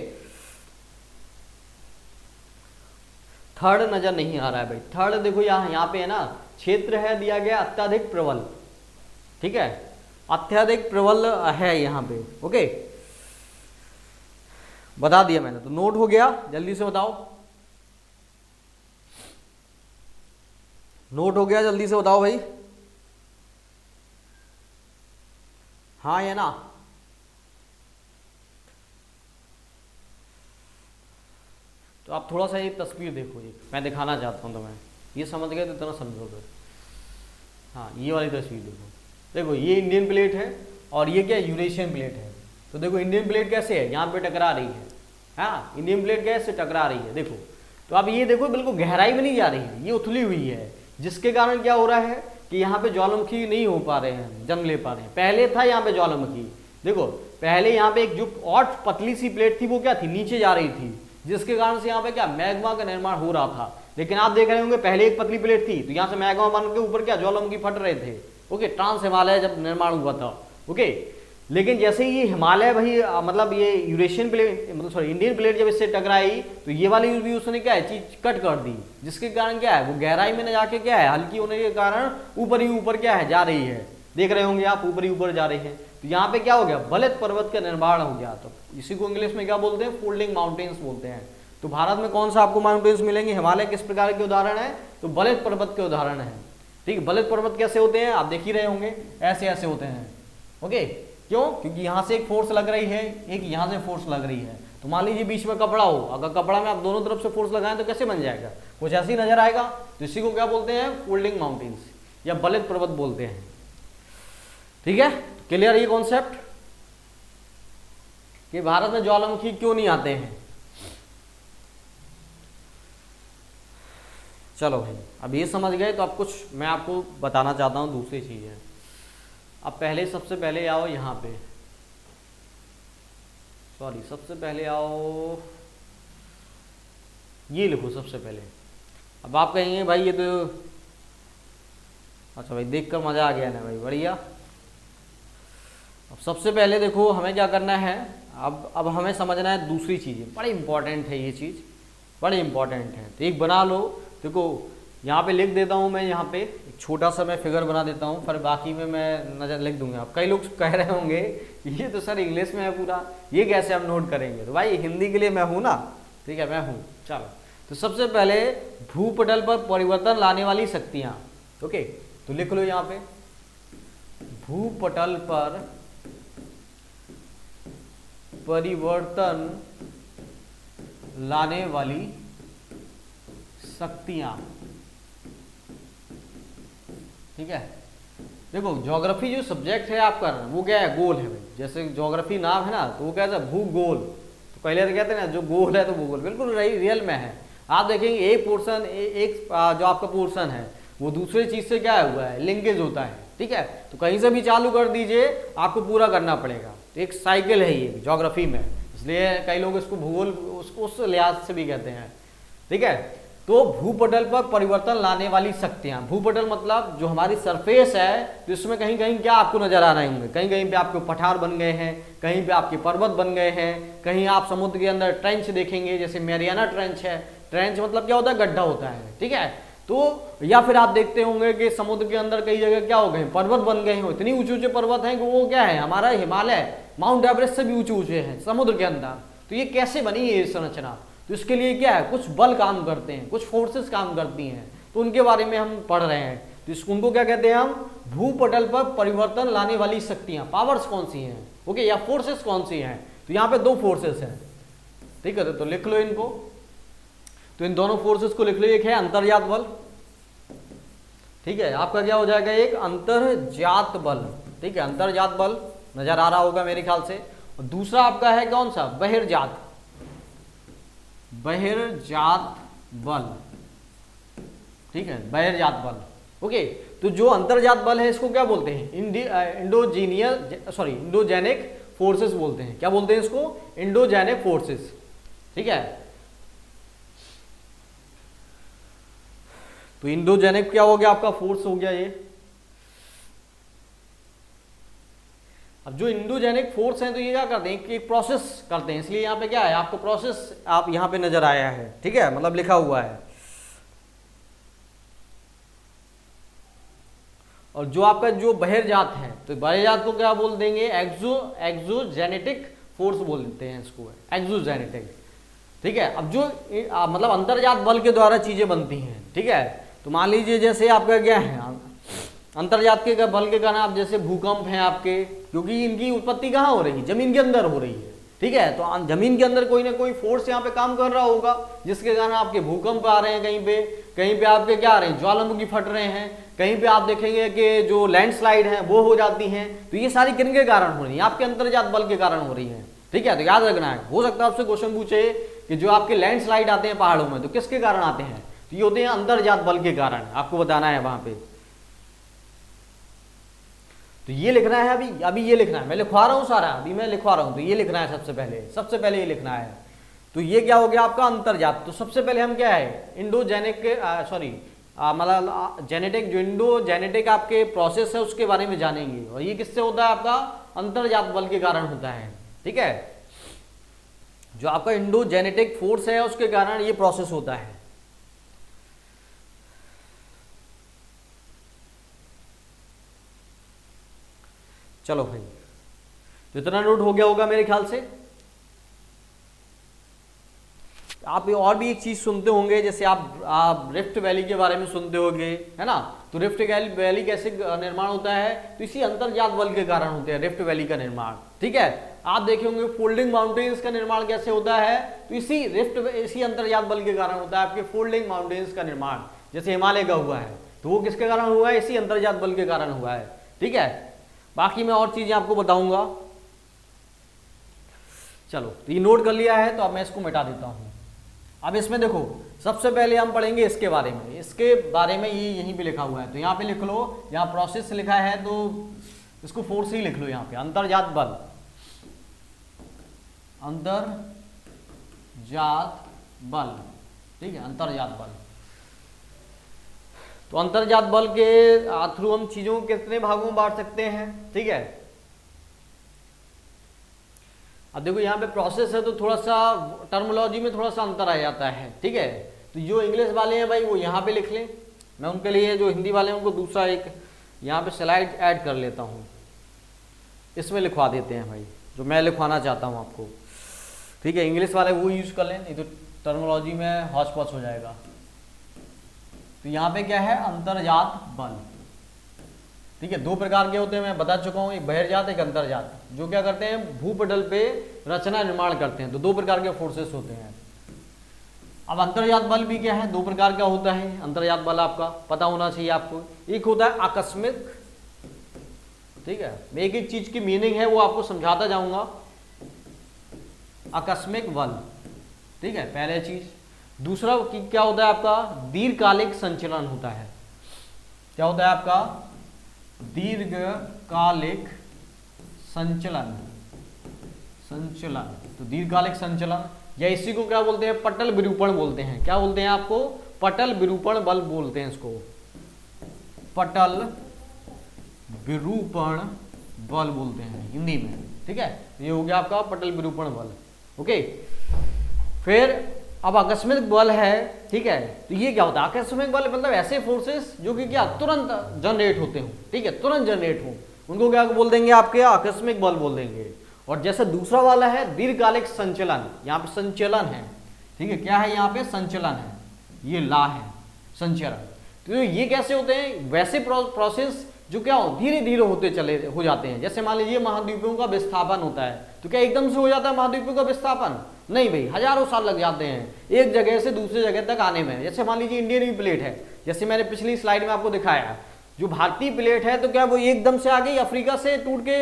थर्ड नजर नहीं आ रहा है भाई, थर्ड देखो यहाँ पे है ना, क्षेत्र है दिया गया अत्यधिक प्रबल, ठीक है, अत्यधिक प्रबल है यहाँ पे। ओके, बता दिया मैंने, तो नोट हो गया, जल्दी से बताओ, नोट हो गया, जल्दी से बताओ भाई, हाँ या ना। तो आप थोड़ा सा ये तस्वीर देखो, ये मैं दिखाना चाहता हूँ तुम्हें, ये समझ गए तो इतना समझोगे। हाँ, ये वाली तस्वीर देखो, देखो ये इंडियन प्लेट है और ये क्या यूरेशियन प्लेट है। तो देखो इंडियन प्लेट कैसे है, यहाँ पे टकरा रही है, हाँ इंडियन प्लेट कैसे टकरा रही है देखो। तो अब ये देखो बिल्कुल गहराई में नहीं जा रही है, ये उथली हुई है, जिसके कारण क्या हो रहा है कि यहाँ पे ज्वालामुखी नहीं हो पा रहे हैं, जन्म ले पा रहे हैं। पहले था यहाँ पे ज्वालामुखी, देखो पहले यहाँ पे एक जो और पतली सी प्लेट थी वो क्या थी, नीचे जा रही थी, जिसके कारण से यहाँ पे क्या मैग्मा का निर्माण हो रहा था। लेकिन आप देख रहे होंगे पहले एक पतली प्लेट थी तो यहाँ से मैग्मा बन के ऊपर क्या ज्वालामुखी फट रहे थे। ओके, ट्रांस हिमालय जब निर्माण हुआ था। ओके, लेकिन जैसे ही ये हिमालय भाई मतलब ये यूरेशियन प्लेट मतलब सॉरी इंडियन प्लेट जब इससे टकराई तो ये वाली भी उसने क्या है चीज कट कर दी, जिसके कारण क्या है वो गहराई में न जाके क्या है हल्की होने के कारण ऊपर ही ऊपर क्या है जा रही है। देख रहे होंगे आप ऊपर ही ऊपर जा रही है। तो यहाँ पे क्या हो गया, बलित पर्वत का निर्माण हो गया। तो इसी को इंग्लिश में क्या बोलते हैं, फोल्डिंग माउंटेन्स बोलते हैं। तो भारत में कौन सा आपको माउंटेन्स मिलेंगे, हिमालय किस प्रकार के उदाहरण है, तो बलित पर्वत के उदाहरण है। ठीक है, बलित पर्वत कैसे होते हैं आप देख ही रहे होंगे, ऐसे ऐसे होते हैं। ओके, क्यों, क्योंकि यहाँ से एक फोर्स लग रही है, एक यहाँ से फोर्स लग रही है। तो मान लीजिए बीच में कपड़ा हो, अगर कपड़ा में आप दोनों तरफ से फोर्स लगाएं तो कैसे बन जाएगा, कुछ ऐसे ही नजर आएगा। तो इसी को क्या बोलते हैं, फोल्डिंग माउंटेन्स या बलित पर्वत बोलते हैं। ठीक है, क्लियर ये कॉन्सेप्ट कि भारत में ज्वालामुखी क्यों नहीं आते हैं। चलो भाई, अब ये समझ गए तो अब कुछ मैं आपको बताना चाहता हूँ दूसरी चीज है। अब पहले सबसे पहले आओ यहाँ पे, सॉरी सबसे पहले आओ ये लिखो सबसे पहले। अब आप कहेंगे भाई ये तो अच्छा भाई देखकर मजा आ गया ना भाई, बढ़िया। अब सबसे पहले देखो हमें क्या करना है, अब हमें समझना है दूसरी चीज़ें, बड़ी इंपॉर्टेंट है ये चीज़, बड़ी इंपॉर्टेंट है। तो एक बना लो, देखो यहाँ पे लिख देता हूँ मैं, यहाँ पे एक छोटा सा मैं फिगर बना देता हूँ, फिर बाकी में मैं नजर लिख दूंगा। अब कई लोग कह रहे होंगे ये तो सर इंग्लिश में है पूरा, ये कैसे हम नोट करेंगे। तो भाई हिंदी के लिए मैं हूँ ना, ठीक है मैं हूँ। चलो, तो सबसे पहले भूपटल पर परिवर्तन लाने वाली शक्तियाँ। ओके, तो लिख लो यहाँ पे, भूपटल पर परिवर्तन लाने वाली शक्तियां। ठीक है, देखो ज्योग्राफी जो सब्जेक्ट है आपका वो क्या है, गोल है भाई। जैसे ज्योग्राफी नाम है ना, तो वो कहता है भूगोल। तो पहले तो कहते हैं ना जो गोल है तो भूगोल, बिल्कुल रियल में है। आप देखेंगे एक पोर्शन एक जो आपका पोर्शन है वो दूसरे चीज से क्या हुआ है, लिंकेज होता है। ठीक है। तो कहीं से भी चालू कर दीजिए, आपको पूरा करना पड़ेगा। तो एक साइकिल है ये ज्योग्राफी में, इसलिए कई लोग इसको भूगोल उसको उस लिहाज से भी कहते हैं, ठीक है। तो भूपटल पर परिवर्तन लाने वाली शक्तियां, भूपटल मतलब जो हमारी सरफेस है, तो इसमें कहीं कहीं क्या आपको नजर आ रहे होंगे, कहीं कहीं पे आपके पठार बन गए हैं, कहीं पे आपके पर्वत बन गए हैं, कहीं आप समुद्र के अंदर ट्रेंच देखेंगे, जैसे मैरियाना ट्रेंच है। ट्रेंच मतलब क्या होता है, गड्ढा होता है, ठीक है। तो या फिर आप देखते होंगे कि समुद्र के अंदर कई जगह क्या हो गए, पर्वत बन गए हैं, इतनी ऊंचे ऊंचे पर्वत हैं कि वो क्या है, हमारा हिमालय माउंट एवरेस्ट से भी ऊंचे ऊंचे हैं समुद्र के अंदर। तो ये कैसे बनी है ये संरचना, तो इसके लिए क्या है, कुछ बल काम करते हैं, कुछ फोर्सेस काम करती हैं, तो उनके बारे में हम पढ़ रहे हैं। तो इसको उनको क्या कहते हैं हम, भूपटल पर परिवर्तन लाने वाली शक्तियां, पावर्स कौन सी हैं, ओके, या फोर्सेस कौन सी हैं। तो यहाँ पे दो फोर्सेस हैं, ठीक है, तो लिख लो इनको। तो इन दोनों फोर्सेस को लिख लो, एक है अंतर्जात बल, ठीक है, आपका क्या हो जाएगा, एक अंतर्जात बल, ठीक है, अंतर्जात बल नजर आ रहा होगा मेरे ख्याल से। और दूसरा आपका है कौन सा, बहिर्जात, बहिर्जात बल, ठीक है, बहिर्जात बल, ओके। तो जो अंतर्जात बल है इसको क्या बोलते हैं, इंडोजेनिक फोर्सेस बोलते हैं। क्या बोलते हैं इसको, इंडोजेनिक फोर्सेस, ठीक है। तो इंडोजेनिक क्या हो गया, आपका फोर्स हो गया ये। अब जो इंडोजेनिक फोर्स हैं, तो ये क्या करते हैं कि एक प्रोसेस करते हैं, इसलिए यहाँ पे क्या है, आपको प्रोसेस आप यहाँ पे नजर आया है, ठीक है, मतलब लिखा हुआ है। और जो आपका जो बहिर्जात है, तो बहिर्जात को क्या बोल देंगे, एक्सोजेनेटिक फोर्स बोल देते हैं इसको, एक्सोजेनेटिक, ठीक है। अब जो मतलब अंतर्जात बल के द्वारा चीजें बनती हैं, ठीक है। तो मान लीजिए जैसे आपका क्या है, अंतर्जात के बल के कारण आप जैसे भूकंप हैं आपके, क्योंकि इनकी उत्पत्ति कहाँ हो रही है, जमीन के अंदर हो रही है, ठीक है। तो जमीन के अंदर कोई ना कोई फोर्स यहाँ पे काम कर रहा होगा, जिसके कारण आपके भूकंप आ रहे हैं, कहीं पे आपके क्या आ रहे हैं, ज्वालामुखी फट रहे हैं, कहीं पे आप देखेंगे कि जो लैंडस्लाइड है वो हो जाती हैं। तो ये सारी किन के कारण हो रही है, आपके अंतर्जात बल के कारण हो रही है, ठीक है। तो याद रखना है, हो सकता है आपसे क्वेश्चन पूछे कि जो आपके लैंडस्लाइड आते हैं पहाड़ों में, तो किसके कारण आते हैं, तो ये होते हैं अंतर्जात बल के कारण, आपको बताना है वहां पे। तो ये लिखना है, अभी ये लिखना है, मैं लिखवा रहा हूं सारा, अभी मैं लिखवा रहा हूं, तो ये लिखना है सबसे पहले ये लिखना है। तो ये क्या हो गया आपका अंतर्जात। तो सबसे पहले हम क्या है, इंडोजेनिक मतलब जेनेटिक, जो इंडोजेनेटिक आपके प्रोसेस है उसके बारे में जानेंगे, और ये किससे होता है, आपका अंतर्जात बल के कारण होता है, ठीक है। जो आपका इंडोजेनेटिक फोर्स है उसके कारण ये प्रोसेस होता है। चलो भाई, तो इतना नोट हो गया होगा मेरे ख्याल से। आप और भी एक चीज सुनते होंगे, जैसे आप रिफ्ट वैली के बारे में सुनते होंगे, है ना। तो रिफ्ट वैली कैसे निर्माण होता है, तो इसी अंतर्जात बल के कारण होते हैं रिफ्ट वैली का निर्माण, ठीक है। आप देखे होंगे फोल्डिंग माउंटेन्स का निर्माण कैसे होता है, तो इसी अंतर्जात बल के कारण होता है आपके फोल्डिंग माउंटेन्स का निर्माण, जैसे हिमालय का हुआ है, तो वो किसके कारण हुआ है, इसी अंतर्जात बल के कारण हुआ है, ठीक है। बाकी मैं और चीजें आपको बताऊंगा। चलो, तो ये नोट कर लिया है, तो अब मैं इसको मिटा देता हूं। अब इसमें देखो, सबसे पहले हम पढ़ेंगे इसके बारे में, ये यहीं पे लिखा हुआ है, तो यहाँ पे लिख लो, यहाँ प्रोसेस लिखा है तो इसको फोर्स ही लिख लो यहाँ पे, अंतर्जात बल, ठीक है, अंतर्जात बल। तो अंतर्जात बल के थ्रू हम चीजों को कितने भागों में बांट सकते हैं, ठीक है। अब देखो यहाँ पे प्रोसेस है, तो थोड़ा सा टर्मिनोलॉजी में थोड़ा सा अंतर आ जाता है, ठीक है। तो जो इंग्लिश वाले हैं भाई वो यहाँ पे लिख लें, मैं उनके लिए जो हिंदी वाले हैं उनको दूसरा एक यहाँ पे स्लाइड ऐड कर लेता हूँ, इसमें लिखवा देते हैं भाई, जो मैं लिखवाना चाहता हूँ आपको, ठीक है। इंग्लिश वाले वो यूज कर लें, नहीं तो टर्मिनोलॉजी में हौच पौच हो जाएगा। तो यहाँ पे क्या है, अंतर्जात बल, ठीक है। दो प्रकार के होते हैं, मैं बता चुका हूँ, एक बहिर्जात, एक अंतर्जात, जो क्या करते हैं, भूपटल पे रचना निर्माण करते हैं। तो दो प्रकार के फोर्सेस होते हैं। अब अंतर्जात बल भी क्या है, दो प्रकार का होता है अंतर्जात बल, आपका पता होना चाहिए आपको। एक होता है आकस्मिक, ठीक है, मैं एक एक चीज की मीनिंग है वो आपको समझाता जाऊंगा। आकस्मिक बल, ठीक है, पहले चीज। दूसरा क्या होता है आपका, दीर्घकालिक संचलन होता है। क्या होता है आपका, दीर्घकालिक संचलन, तो दीर्घकालिक संचलन, या इसी को क्या बोलते हैं, पटल विरूपण बोलते हैं। क्या बोलते हैं आपको, पटल विरूपण बल बोलते हैं इसको, पटल विरूपण बल बोलते हैं हिंदी में। ठीक है, ये हो गया आपका पटल विरूपण बल। ओके, फिर अब आकस्मिक बल है। ठीक है, तो ये क्या होता है, आकस्मिक बल मतलब ऐसे फोर्सेस जो कि क्या तुरंत जनरेट होते हो। ठीक है, तुरंत जनरेट हो, उनको क्या बोल देंगे, आपके आकस्मिक बल बोल देंगे। और जैसे दूसरा वाला है दीर्घकालिक संचलन, यहाँ पे संचलन है। ठीक है, क्या है यहाँ पे, संचलन है, ये ला है संचलन। तो ये कैसे होते हैं, वैसे प्रोसेस जो क्या हो धीरे धीरे हो जाते हैं। जैसे मान लीजिए महाद्वीपों का विस्थापन होता है, तो क्या एकदम से हो जाता है महाद्वीपों का विस्थापन, नहीं भाई, हजारों साल लग जाते हैं एक जगह से दूसरी जगह तक आने में। जैसे मान लीजिए इंडियन की प्लेट है, जैसे मैंने पिछली स्लाइड में आपको दिखाया, जो भारतीय प्लेट है तो क्या वो एकदम से आ गई अफ्रीका से टूट के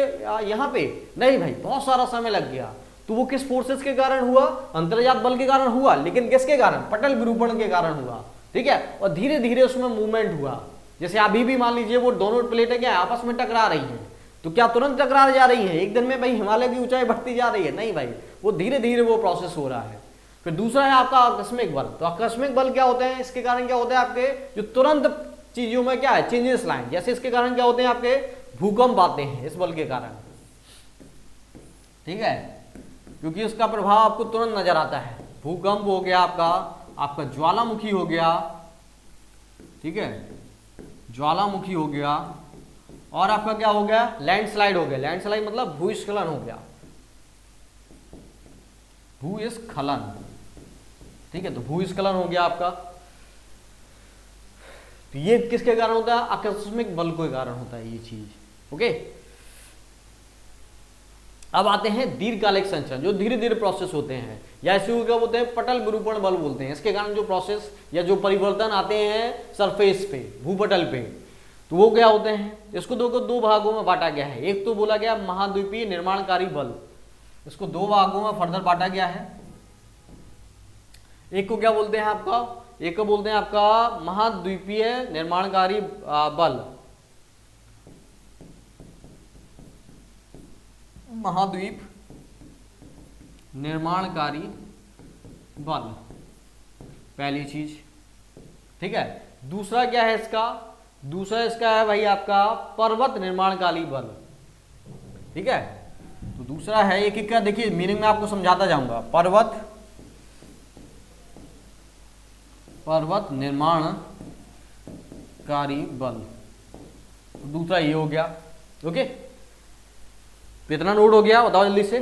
यहाँ पे, नहीं भाई, बहुत सारा समय लग गया। तो वो किस फोर्सेस के कारण हुआ, अंतर्जात बल के कारण हुआ, लेकिन किसके कारण, पटल विरूपण के कारण हुआ। ठीक है, और धीरे धीरे उसमें मूवमेंट हुआ। जैसे अभी भी मान लीजिए वो दोनों प्लेटें क्या आपस में टकरा रही हैं, तो क्या तुरंत टकरा जा रही है, एक दिन में भाई हिमालय की ऊंचाई बढ़ती जा रही है, नहीं भाई, वो धीरे धीरे वो प्रोसेस हो रहा है। फिर दूसरा है आपका आकस्मिक बल। तो आकस्मिक बल क्या होते हैं, इसके कारण क्या होता है, आपके जो तुरंत चीजों में क्या है, चेंजेस लाएं। जैसे इसके कारण क्या होते हैं, आपके भूकंप आते हैं इस बल के कारण। ठीक है, क्योंकि इसका प्रभाव आपको तुरंत नजर आता है। भूकंप हो गया आपका ज्वालामुखी हो गया। ठीक है, ज्वालामुखी हो गया, और आपका क्या हो गया, लैंडस्लाइड हो गया। लैंडस्लाइड मतलब भूस्खलन हो गया, भूस्खलन। ठीक है, तो भूस्खलन हो गया आपका। तो ये किसके कारण होता है, आकस्मिक बल के कारण होता है ये चीज। ओके, अब आते हैं दीर्घकालिक संचलन, जो धीरे धीरे प्रोसेस होते हैं, या इसी को क्या बोलते हैं, पटल विरूपण बल बोलते हैं। इसके कारण जो प्रोसेस या जो परिवर्तन आते हैं सरफेस पे, भूपटल पे, तो वो क्या होते हैं। इसको दो भागों में बांटा गया है। एक तो बोला गया महाद्वीपीय निर्माणकारी बल, इसको दो भागों में फर्दर बांटा गया है। एक को क्या बोलते हैं आपका, एक को बोलते हैं आपका महाद्वीपीय निर्माणकारी बल, महाद्वीप निर्माणकारी बल, पहली चीज। ठीक है, दूसरा क्या है इसका, दूसरा इसका है भाई आपका पर्वत निर्माणकारी बल। ठीक है, तो दूसरा है एक एक का देखिए मीनिंग में आपको समझाता जाऊंगा। पर्वत निर्माणकारी बल, तो दूसरा ये हो गया। ओके, कितना नोट हो गया बताओ जल्दी से।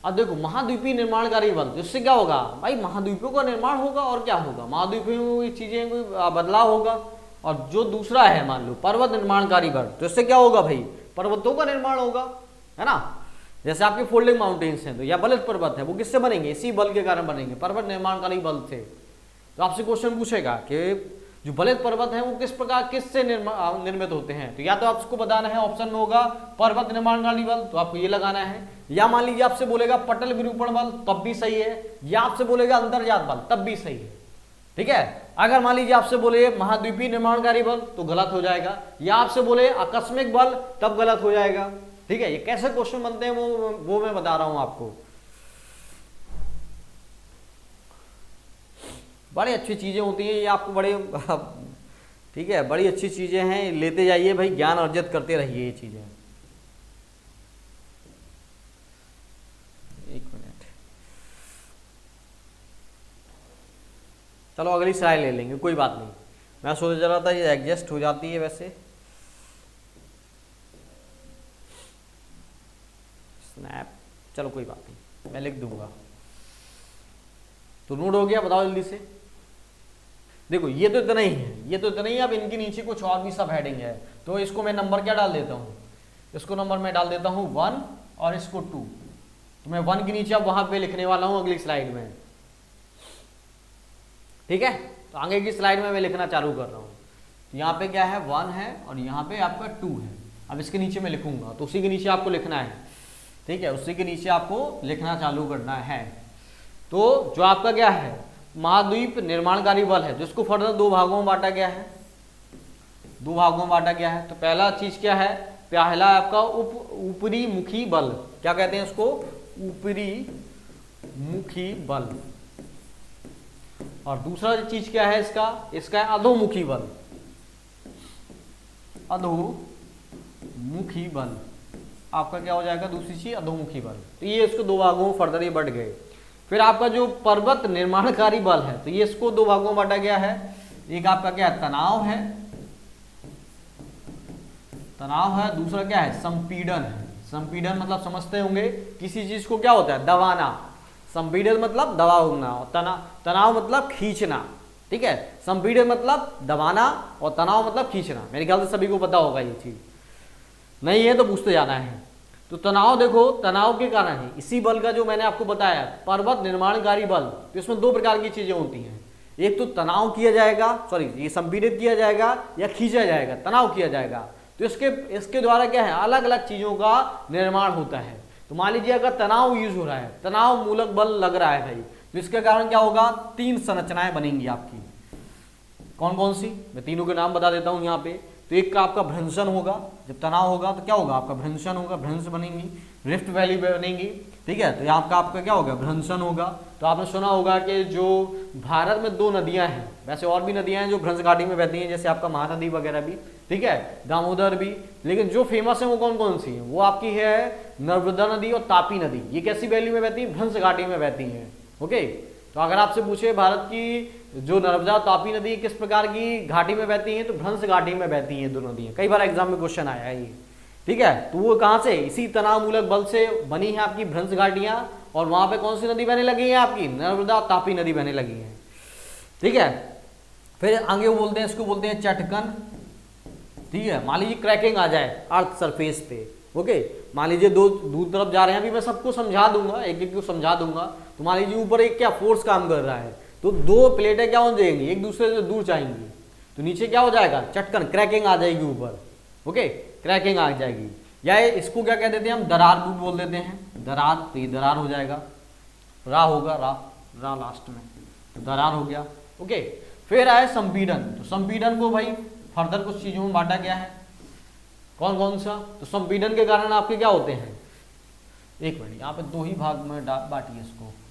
अब देखो महाद्वीपीय निर्माणकारी बल, जिससे क्या होगा भाई, महाद्वीपों का निर्माण होगा, और क्या होगा, महाद्वीपों की चीजें कोई बदलाव होगा। और जो दूसरा है मान लो पर्वत निर्माणकारी बल, तो इससे क्या होगा भाई, पर्वतों का निर्माण होगा, है ना। जैसे आपके फोल्डिंग माउंटेन्स हैं, तो या बलित पर्वत है, वो किससे बनेंगे, इसी बल के कारण बनेंगे, पर्वत निर्माणकारी बल से। तो आपसे क्वेश्चन पूछेगा कि जो बलित पर्वत है वो किस प्रकार किससे निर्मित होते हैं, तो या तो आपको बताना है, ऑप्शन में होगा पर्वत निर्माणकारी बल, तो आपको ये लगाना है। या मान लीजिए आपसे बोलेगा पटल विरूपण बल, तब भी सही है। या आपसे बोलेगा अंतर्जात बल, तब भी सही है। ठीक है, अगर मान लीजिए आपसे बोले महाद्वीपीय निर्माणकारी बल, तो गलत हो जाएगा। या आपसे बोले आकस्मिक बल, तब गलत हो जाएगा। ठीक है, ये कैसे क्वेश्चन बनते हैं वो मैं बता रहा हूं आपको। बड़ी अच्छी चीजें होती हैं ये, आपको बड़े ठीक है, बड़ी अच्छी चीजें हैं, लेते जाइए भाई, ज्ञान अर्जित करते रहिए ये चीजें। एक मिनट, चलो अगली स्लाइड ले लेंगे, कोई बात नहीं। मैं सोच रहा था ये एडजस्ट हो जाती है वैसे। स्नैप, चलो कोई बात नहीं, मैं लिख दूंगा। तो नोट हो गया, बताओ जल्दी से। देखो ये तो इतना ही है, ये तो इतना ही। अब इनके नीचे कुछ और भी सब हेडिंग है, तो इसको मैं नंबर क्या डाल देता हूँ, इसको नंबर मैं डाल देता हूँ 1 और इसको 2। तो मैं 1 के नीचे अब वहां पे लिखने वाला हूँ अगली स्लाइड में। ठीक है, तो आगे की स्लाइड में मैं लिखना चालू कर रहा हूँ। तो यहाँ पे क्या है, 1 है और यहाँ पे आपका 2 है। अब इसके नीचे मैं लिखूंगा, तो उसी के नीचे आपको लिखना है। ठीक है, उसी के नीचे आपको लिखना चालू करना है। तो जो आपका क्या है, महाद्वीप निर्माणकारी बल है, जिसको फर्दर दो भागों में बांटा गया है। दो भागों में बांटा गया है। तो पहला चीज क्या है, पहला आपका ऊपरी मुखी बल, क्या कहते हैं उसको, ऊपरी मुखी बल। और दूसरा चीज क्या है इसका है अधोमुखी बल, अधोमुखी बल। आपका क्या हो जाएगा दूसरी चीज, अधोमुखी बल। तो ये इसको दो भागों में फर्दर ये बढ़ गए। फिर आपका जो पर्वत निर्माणकारी बल है, तो ये इसको दो भागों में बांटा गया है। एक आपका क्या है, तनाव है, तनाव है। दूसरा क्या है, संपीड़न है। संपीड़न मतलब समझते होंगे किसी चीज को क्या होता है, दबाना। संपीड़न मतलब दबाना, और तनाव मतलब खींचना, ठीक है। संपीड़न मतलब दबाना और तनाव मतलब खींचना। मेरे ख्याल से सभी को पता होगा ये चीज, नहीं है तो पूछते जाना है। तो तनाव देखो, तनाव के कारण है इसी बल का जो मैंने आपको बताया, पर्वत निर्माणकारी बल। तो इसमें दो प्रकार की चीजें होती हैं, एक तो तनाव किया जाएगा, सॉरी ये संपीड़ित किया जाएगा या खींचा जाएगा, तनाव किया जाएगा। तो इसके द्वारा क्या है, अलग अलग चीजों का निर्माण होता है। तो मान लीजिए अगर तनाव यूज हो रहा है, तनाव मूलक बल लग रहा है भाई, तो इसके कारण क्या होगा, तीन संरचनाएं बनेंगी आपकी। कौन कौन सी, मैं तीनों के नाम बता देता हूं यहाँ पे। तो एक का आपका भ्रंशन होगा, जब तनाव होगा तो क्या होगा, आपका भ्रंशन होगा, भ्रंश बनेंगी, रिफ्ट वैली बनेंगी, ठीक है। तो यहाँ आपका क्या होगा, भ्रंशन होगा। तो आपने सुना होगा कि जो भारत में दो नदियां हैं, वैसे और भी नदियां हैं जो भ्रंश घाटी में बहती हैं, जैसे आपका महानदी वगैरह भी, ठीक है, दामोदर भी। लेकिन जो फेमस है वो कौन कौन सी है, वो आपकी है नर्मदा नदी और तापी नदी। ये कैसी वैली में बहती है, भ्रंश घाटी में बहती है। ओके, तो अगर आपसे पूछे भारत की जो नर्मदा तापी नदी किस प्रकार की घाटी में बहती हैं, तो भ्रंश घाटी में बहती हैं दोनों नदियां। कई बार एग्जाम में क्वेश्चन आया है ये, ठीक है। तो वो कहां से, इसी तनाव मूलक बल से बनी है आपकी भ्रंश घाटियां। और वहां पे कौन सी नदी बहने लगी है, आपकी नर्मदा तापी नदी बहने लगी है, ठीक है। फिर आगे वो बोलते हैं, इसको बोलते हैं चटकन, ठीक है। मान लीजिए क्रैकिंग आ जाए अर्थ सरफेस पे, ओके, मान लीजिए दो दूर तरफ जा रहे हैं, अभी मैं सबको समझा दूंगा, एक एक को समझा दूंगा। तो मान लीजिए ऊपर एक क्या फोर्स काम कर रहा है, तो दो प्लेटें क्या हो जाएंगी, एक दूसरे से दूर जाएंगी, तो नीचे क्या हो जाएगा, चटकन, क्रैकिंग आ जाएगी ऊपर, ओके, क्रैकिंग आ जाएगी। या इसको क्या कह देते हैं हम, दरार भी बोल देते हैं, दरार। तो ये दरार हो जाएगा, रा होगा, रा लास्ट में, तो दरार हो गया, ओके। फिर आए संपीड़न। तो संपीड़न को भाई फर्दर कुछ चीजों में बांटा गया है, कौन कौन सा। तो संपीड़न के कारण आपके क्या होते हैं, एक मिनट, यहाँ पे दो ही भाग में बांटिए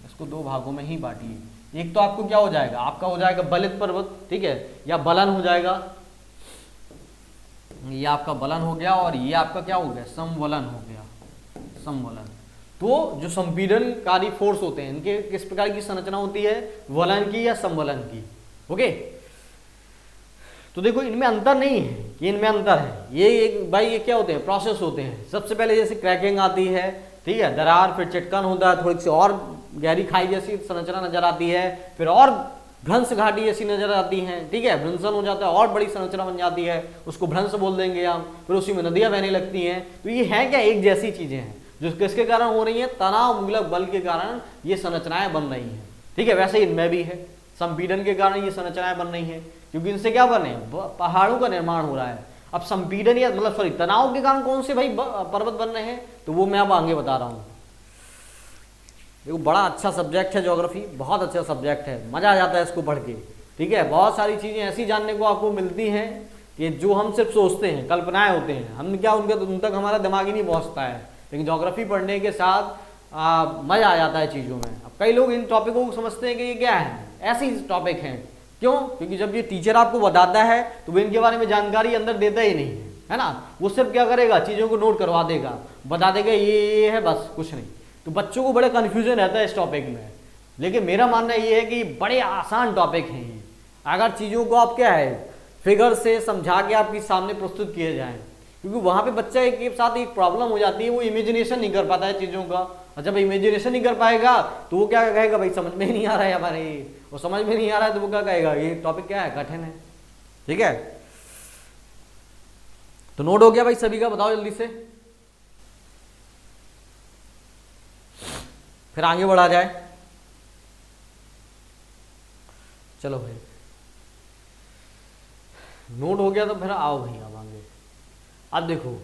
इसको दो भागों में ही बांटिए। एक तो आपको क्या हो जाएगा, आपका हो जाएगा बलित पर्वत, ठीक है, या बलन हो जाएगा, ये आपका बलन हो गया। और ये आपका क्या हो गया, समवलन हो गया, समवलन। तो जो संपीड़नकारी फोर्स होते हैं, इनके किस प्रकार की संरचना होती है, वलन की या समवलन की, ओके। तो देखो इनमें अंतर नहीं है, कि इनमें अंतर है, ये एक भाई ये क्या होते हैं, प्रोसेस होते हैं। सबसे पहले जैसे क्रैकिंग आती है, ठीक है, दरार, फिर चटकन होता है, थोड़ी सी और गहरी खाई जैसी संरचना नजर आती है, फिर और भ्रंश घाटी जैसी नजर आती है, ठीक है, भ्रंशन हो जाता है, और बड़ी संरचना बन जाती है, उसको भ्रंश बोल देंगे हम। फिर उसी में नदियां बहने लगती हैं। तो ये है क्या, एक जैसी चीजें हैं जो किसके कारण हो रही है, तनाव मूलक बल के कारण ये संरचनाएं बन रही हैं, ठीक है। वैसे इनमें भी है, संपीड़न के कारण ये संरचनाएं बन रही हैं, क्योंकि इनसे क्या बन रहे हैं, पहाड़ों का निर्माण हो रहा है। अब संपीड़न या मतलब सॉरी तनाव के कारण कौन से भाई पर्वत बन रहे हैं, तो वो मैं अब आगे बता रहा हूँ। देखो बड़ा अच्छा सब्जेक्ट है ज्योग्राफी, बहुत अच्छा सब्जेक्ट है, मजा आ जाता है इसको पढ़ के, ठीक है। बहुत सारी चीजें ऐसी जानने को आपको मिलती हैं कि जो हम सिर्फ सोचते हैं, कल्पनाएं होते हैं, हम क्या उन तक हमारा दिमाग ही नहीं पहुंचता है। लेकिन ज्योग्राफी पढ़ने के साथ मजा आ जाता है चीजों में। अब कई लोग इन टॉपिकों को समझते हैं कि ये क्या है, ऐसे ही टॉपिक हैं। क्यों, क्योंकि जब ये टीचर आपको बताता है तो वो इनके बारे में जानकारी अंदर देता ही नहीं है ना। वो सिर्फ क्या करेगा, चीजों को नोट करवा देगा, बता देगा ये है, बस कुछ नहीं। तो बच्चों को बड़े कन्फ्यूजन रहता है इस टॉपिक में। लेकिन मेरा मानना ये है कि बड़े आसान टॉपिक हैं ये, अगर चीज़ों को आप क्या है फिगर से समझा के आपके सामने प्रस्तुत किए जाएं। क्योंकि वहाँ पे बच्चा के साथ एक प्रॉब्लम हो जाती है, वो इमेजिनेशन नहीं कर पाता है चीज़ों का। और जब इमेजिनेशन नहीं कर पाएगा तो वो क्या कहेगा, भाई समझ में ही नहीं आ रहा है हमारे, वो समझ में नहीं आ रहा है तो वो क्या कहेगा, ये टॉपिक क्या है, कठिन है, ठीक है। तो नोट हो गया भाई सभी का, बताओ जल्दी से, फिर आगे बढ़ा जाए। चलो भाई नोट हो गया तो फिर आओ भाई अब आगे। अब देखो,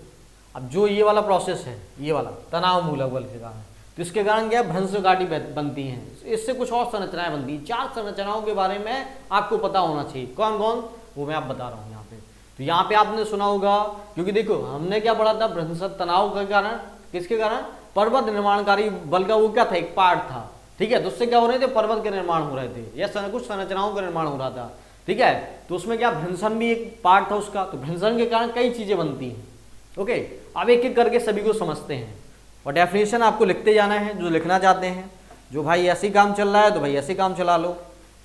अब जो ये वाला प्रोसेस है, ये वाला तनाव मूलक बल के कारण, तो इसके कारण क्या भ्रंश घाटी बनती हैं, इससे कुछ और संरचनाएं बनती हैं। 4 संरचनाओं के बारे में आपको पता होना चाहिए, कौन कौन, वो मैं आप बता रहा हूँ यहाँ पे। तो यहाँ पे आपने सुना होगा, क्योंकि देखो हमने क्या पढ़ा था, भ्रंश तनाव के कारण, किसके कारण, पर्वत निर्माणकारी बल का वो क्या था, एक पार्ट था, ठीक है। तो उससे क्या हो रहे थे, पर्वत के निर्माण हो रहे थे या कुछ संरचनाओं का निर्माण हो रहा था, ठीक है। तो उसमें क्या भ्रंशन भी एक पार्ट था उसका, तो भ्रंशन के कारण कई चीजें बनती हैं। ओके, अब एक एक करके सभी को समझते हैं और डेफिनेशन आपको लिखते जाना है जो लिखना चाहते हैं। जो भाई ऐसे ही काम चल रहा है तो भाई ऐसे ही काम चला लो।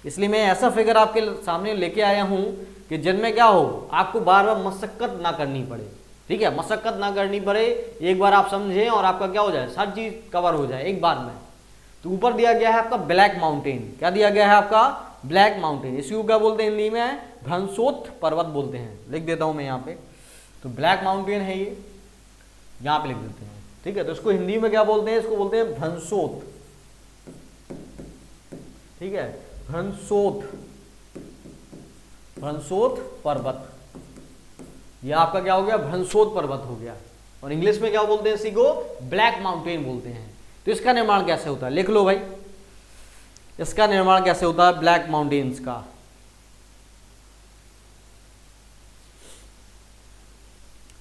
इसलिए मैं ऐसा फिगर आपके सामने लेके आया हूं कि जिनमें क्या हो, आपको बार बार मशक्कत ना करनी पड़े, ठीक है, मशक्कत ना करनी पड़े, एक बार आप समझें और आपका क्या हो जाए, हर चीज कवर हो जाए एक बार में। तो ऊपर दिया गया है आपका ब्लैक माउंटेन, क्या दिया गया है आपका, ब्लैक माउंटेन। इसको क्या बोलते हैं हिंदी में, भ्रंशोत्थ पर्वत बोलते हैं, लिख देता हूं मैं यहाँ पे। तो ब्लैक माउंटेन है ये, यहाँ पे लिख देते हैं, ठीक है। तो इसको हिंदी में क्या बोलते हैं, इसको बोलते हैं भ्रंशोत्थ, ठीक है, भ्रंशोत्थ, भ्रंशोत्थ पर्वत, यह आपका क्या हो गया, भ्रंशोत्थ पर्वत हो गया। और इंग्लिश में क्या बोलते हैं इसी को, ब्लैक माउंटेन बोलते हैं। तो इसका निर्माण कैसे होता है, लिख लो भाई, इसका निर्माण कैसे होता है ब्लैक माउंटेन्स का।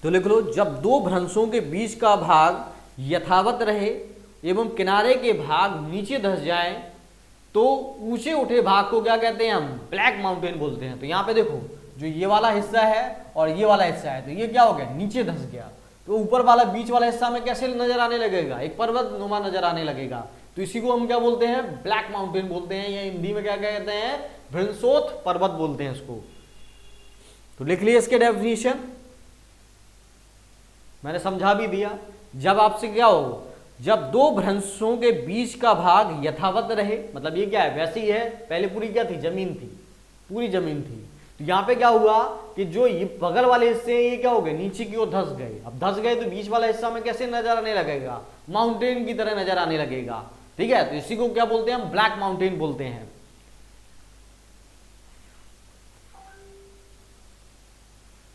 तो लिख लो, जब दो भ्रंशों के बीच का भाग यथावत रहे एवं किनारे के भाग नीचे धंस जाए तो ऊंचे उठे भाग को क्या कहते हैं, हम ब्लैक माउंटेन बोलते हैं। तो यहाँ पे देखो, जो ये वाला हिस्सा है और ये वाला हिस्सा है, तो ये क्या हो गया, नीचे धंस गया। तो ऊपर वाला बीच वाला हिस्सा में कैसे नजर आने लगेगा, एक पर्वत नुमा नजर आने लगेगा। तो इसी को हम क्या बोलते हैं, ब्लैक माउंटेन बोलते हैं, या हिंदी में क्या कहते हैं, भ्रंशोत्थ पर्वत बोलते हैं इसको। तो लिख लिए इसके डेफिनेशन, मैंने समझा भी दिया। जब आपसे क्या हो, जब दो भ्रंशों के बीच का भाग यथावत रहे, मतलब ये क्या है, वैसे ही है, पहले पूरी क्या थी, जमीन थी, पूरी जमीन थी। तो यहाँ पे क्या हुआ कि जो ये बगल वाले हिस्से ये क्या हो गए, नीचे की ओर धंस गए। अब धंस गए तो बीच वाला हिस्सा में कैसे नजर आने लगेगा, माउंटेन की तरह नजर आने लगेगा, ठीक है। तो इसी को क्या बोलते हैं हम, ब्लैक माउंटेन बोलते हैं।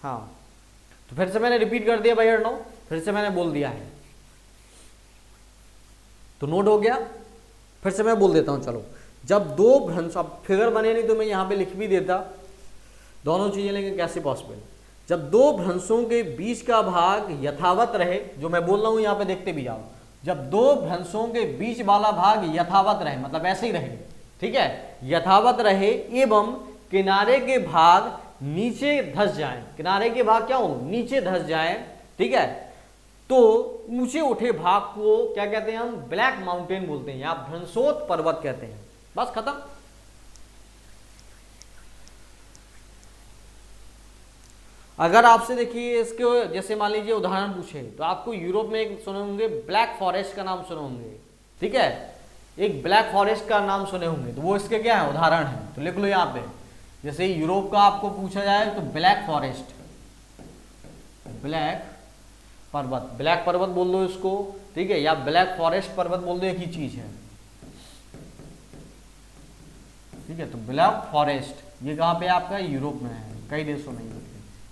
हाँ, तो फिर से मैंने रिपीट कर दिया भाई अर्णव, फिर से मैंने बोल दिया है, तो नोट हो गया। फिर से मैं बोल देता हूं, चलो। जब दो भ्रंश, अब फिगर बने नहीं तो मैं यहां पे लिख भी देता, दोनों चीजें, लेकिन कैसे पॉसिबल। जब दो भ्रंशों के बीच का भाग यथावत रहे, जो मैं बोल रहा हूं यहां पे देखते भी जाओ, जब दो भ्रंशों के बीच वाला भाग यथावत रहे, मतलब ऐसे ही रहे, ठीक है, यथावत रहे एवं किनारे के भाग नीचे धंस जाए, किनारे के भाग क्या हो, नीचे धंस जाए, ठीक है, तो ऊंचे उठे भाग को क्या कहते हैं हम, ब्लैक माउंटेन बोलते हैं या भ्रंशोत्थ पर्वत कहते हैं। बस खत्म। अगर आपसे देखिए इसके जैसे मान लीजिए उदाहरण पूछे, तो आपको यूरोप में एक सुने होंगे ब्लैक फॉरेस्ट का नाम सुने होंगे, ठीक है, एक ब्लैक फॉरेस्ट का नाम सुने होंगे, तो वो इसके क्या है, उदाहरण है। तो लिख लो यहाँ पे, जैसे यूरोप का आपको पूछा जाए तो ब्लैक फॉरेस्ट, ब्लैक पर्वत, ब्लैक पर्वत बोल दो इसको, ठीक है, या ब्लैक फॉरेस्ट पर्वत बोल दो, एक ही चीज है, ठीक है। तो ब्लैक फॉरेस्ट ये कहां पे आपका, यूरोप में है, कई देशों में है,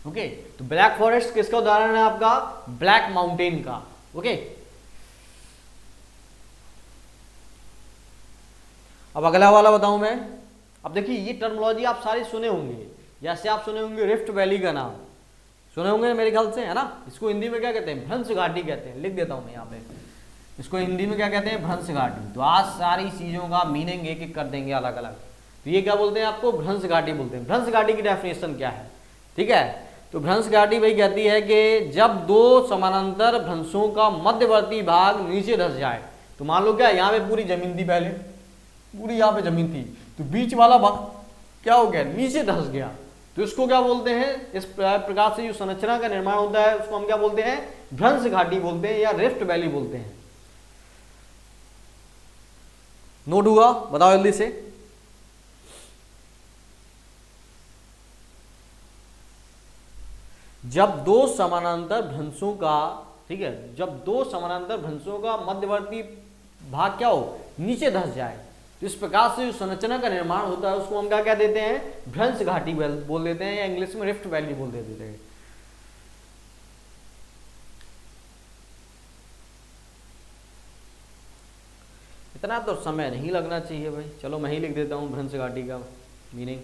ओके। तो ब्लैक फॉरेस्ट किसका उदाहरण है आपका, ब्लैक माउंटेन का, ओके। अब अगला वाला बताऊं मैं। अब देखिए ये टर्मिनोलॉजी आप सारे सुने होंगे, जैसे आप सुने होंगे रिफ्ट वैली का नाम सुने होंगे मेरे ख्याल से, है ना। इसको हिंदी में क्या कहते हैं, भ्रंश घाटी कहते हैं, लिख देता हूं मैं यहाँ पे, इसको हिंदी में क्या कहते हैं, भ्रंश घाटी। तो आज सारी चीजों का मीनिंग एक एक कर देंगे अलग अलग। तो ये क्या बोलते हैं, आपको भ्रंश घाटी बोलते हैं। भ्रंश घाटी की डेफिनेशन क्या है, ठीक है। तो भ्रंश घाटी वही कहती है कि जब दो समानांतर भ्रंशों का मध्यवर्ती भाग नीचे धंस जाए, तो मान लो क्या यहाँ पे पूरी जमीन थी, पहले पूरी यहाँ पे जमीन थी, तो बीच वाला भाग क्या हो गया, नीचे धंस गया। तो इसको क्या बोलते हैं, इस प्रकार से जो संरचना का निर्माण होता है उसको हम क्या बोलते हैं, भ्रंश घाटी बोलते हैं या रिफ्ट वैली बोलते हैं। नोट हुआ, बताओ जल्दी से। जब दो समानांतर भ्रंशों का, ठीक है, जब दो समानांतर भ्रंशों का मध्यवर्ती भाग क्या हो, नीचे धंस जाए, तो इस प्रकार से जो संरचना का निर्माण होता है उसको हम क्या कह देते हैं, भ्रंश घाटी बोल देते हैं, या इंग्लिश में रिफ्ट वैली बोल देते हैं। इतना तो समय नहीं लगना चाहिए भाई, चलो मैं ही लिख देता हूं भ्रंश घाटी का मीनिंग।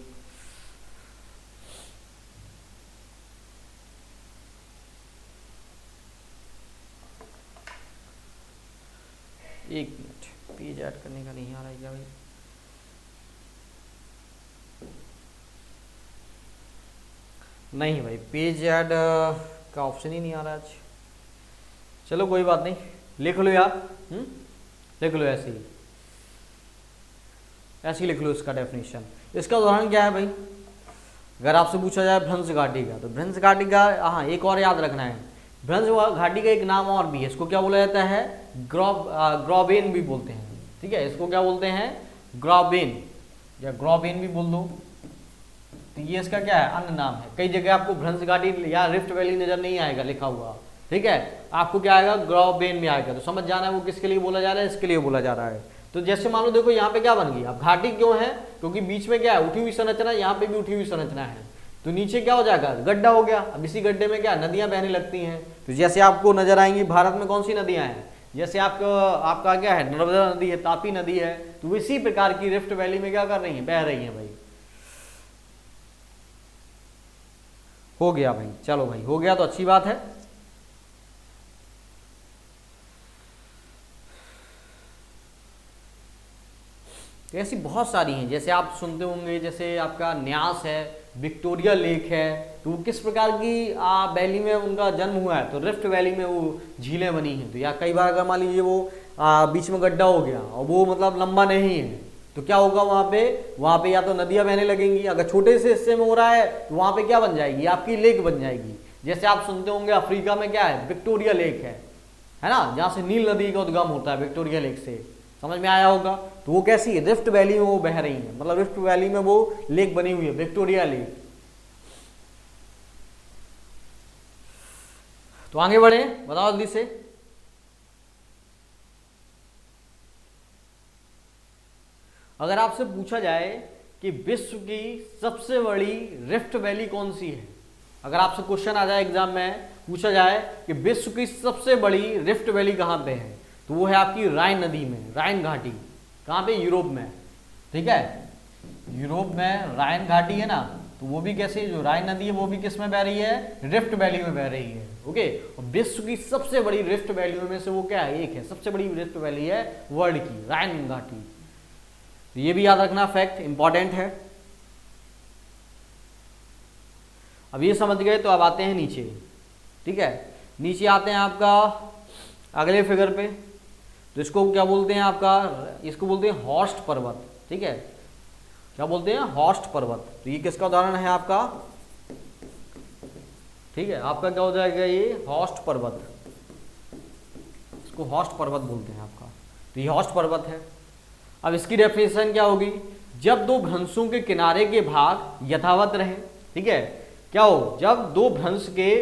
एक मिनट, पेज ऐड करने का नहीं आ रहा है क्या भाई? नहीं भाई, पेज ऐड का ऑप्शन ही नहीं आ रहा आज। चलो कोई बात नहीं, लिख लो यार। लिख लो ऐसे ही, ऐसे ही लिख लो इसका डेफिनेशन। इसका उदाहरण क्या है भाई? अगर आपसे पूछा जाए भ्रंश घाटी का, तो भ्रंश घाटी का, हाँ एक और याद रखना है, भ्रंश घाटी का एक नाम और भी है, इसको क्या बोला जाता है? ग्राबेन भी बोलते हैं, ठीक है। इसको क्या बोलते हैं? ग्राबेन, या ग्राबेन भी बोल दो। तो ये इसका क्या है? अन्य नाम है। कई जगह आपको भ्रंश घाटी या रिफ्ट वैली नजर नहीं आएगा लिखा हुआ, ठीक है, आपको क्या आएगा? ग्राबेन में आएगा। तो समझ जाना है वो किसके लिए बोला जा रहा है, इसके लिए बोला जा रहा है। तो जैसे मान लो, देखो यहाँ पे क्या बन गई, अब घाटी क्यों है? क्योंकि बीच में क्या है? उठी हुई संरचना, यहाँ पे भी उठी हुई संरचना है, तो नीचे क्या हो जाएगा? गड्ढा हो गया। अब इसी गड्ढे में क्या, नदियां बहने लगती हैं। तो जैसे आपको नजर आएंगी, भारत में कौन सी नदियां हैं? जैसे आपका क्या है? नर्मदा नदी है, तापी नदी है। तो इसी प्रकार की रिफ्ट वैली में क्या कर रही है? बह रही है भाई। हो गया भाई, चलो भाई, हो गया तो अच्छी बात है। ऐसी बहुत सारी हैं, जैसे आप सुनते होंगे, जैसे आपका न्यास है, विक्टोरिया लेक है। तो किस प्रकार की वैली में उनका जन्म हुआ है? तो रिफ्ट वैली में वो झीलें बनी हैं। तो या कई बार अगर मान लीजिए वो बीच में गड्ढा हो गया और वो मतलब लंबा नहीं है, तो क्या होगा वहाँ पे या तो नदियाँ बहने लगेंगी। अगर छोटे से हिस्से में हो रहा है तो वहाँ पे क्या बन जाएगी? आपकी लेक बन जाएगी। जैसे आप सुनते होंगे अफ्रीका में क्या है? विक्टोरिया लेक है ना, जहाँ से नील नदी का उद्गम होता है, विक्टोरिया लेक से। समझ में आया होगा? तो वो कैसी है? रिफ्ट वैली में वो बह रही है, मतलब रिफ्ट वैली में वो लेक बनी हुई है, विक्टोरिया लेक। तो आगे बढ़े, बताओ जल्दी से। अगर आपसे पूछा जाए कि विश्व की सबसे बड़ी रिफ्ट वैली कौन सी है, अगर आपसे क्वेश्चन आ जाए एग्जाम में, पूछा जाए कि विश्व की सबसे बड़ी रिफ्ट वैली कहां पे है, तो वो है आपकी राइन नदी में, राइन घाटी। कहां पे? यूरोप में, ठीक है। यूरोप में राइन घाटी है ना, तो वो भी कैसे, जो राइन नदी है वो भी किस में बह रही है? रिफ्ट वैली में बह रही है, ओके। और विश्व की सबसे बड़ी रिफ्ट वैलियों में से वो क्या है? एक है, सबसे बड़ी रिफ्ट वैली है वर्ल्ड की, राइन घाटी। तो ये भी याद रखना, फैक्ट इंपॉर्टेंट है। अब ये समझ गए, तो अब आते हैं नीचे, ठीक है। नीचे आते हैं आपका अगले फिगर पे। तो इसको क्या बोलते हैं आपका? इसको बोलते हैं हॉर्स्ट पर्वत, ठीक है। क्या बोलते हैं? हॉर्स्ट पर्वत। तो ये किसका उदाहरण है आपका? ठीक है, आपका क्या हो जाएगा? ये हॉर्स्ट पर्वत, इसको हॉर्स्ट पर्वत बोलते हैं आपका। तो ये हॉर्स्ट पर्वत है। अब इसकी डेफिनेशन क्या होगी? जब दो भ्रंशों के किनारे के भाग यथावत रहें, ठीक है। क्या हो? जब दो भ्रंश के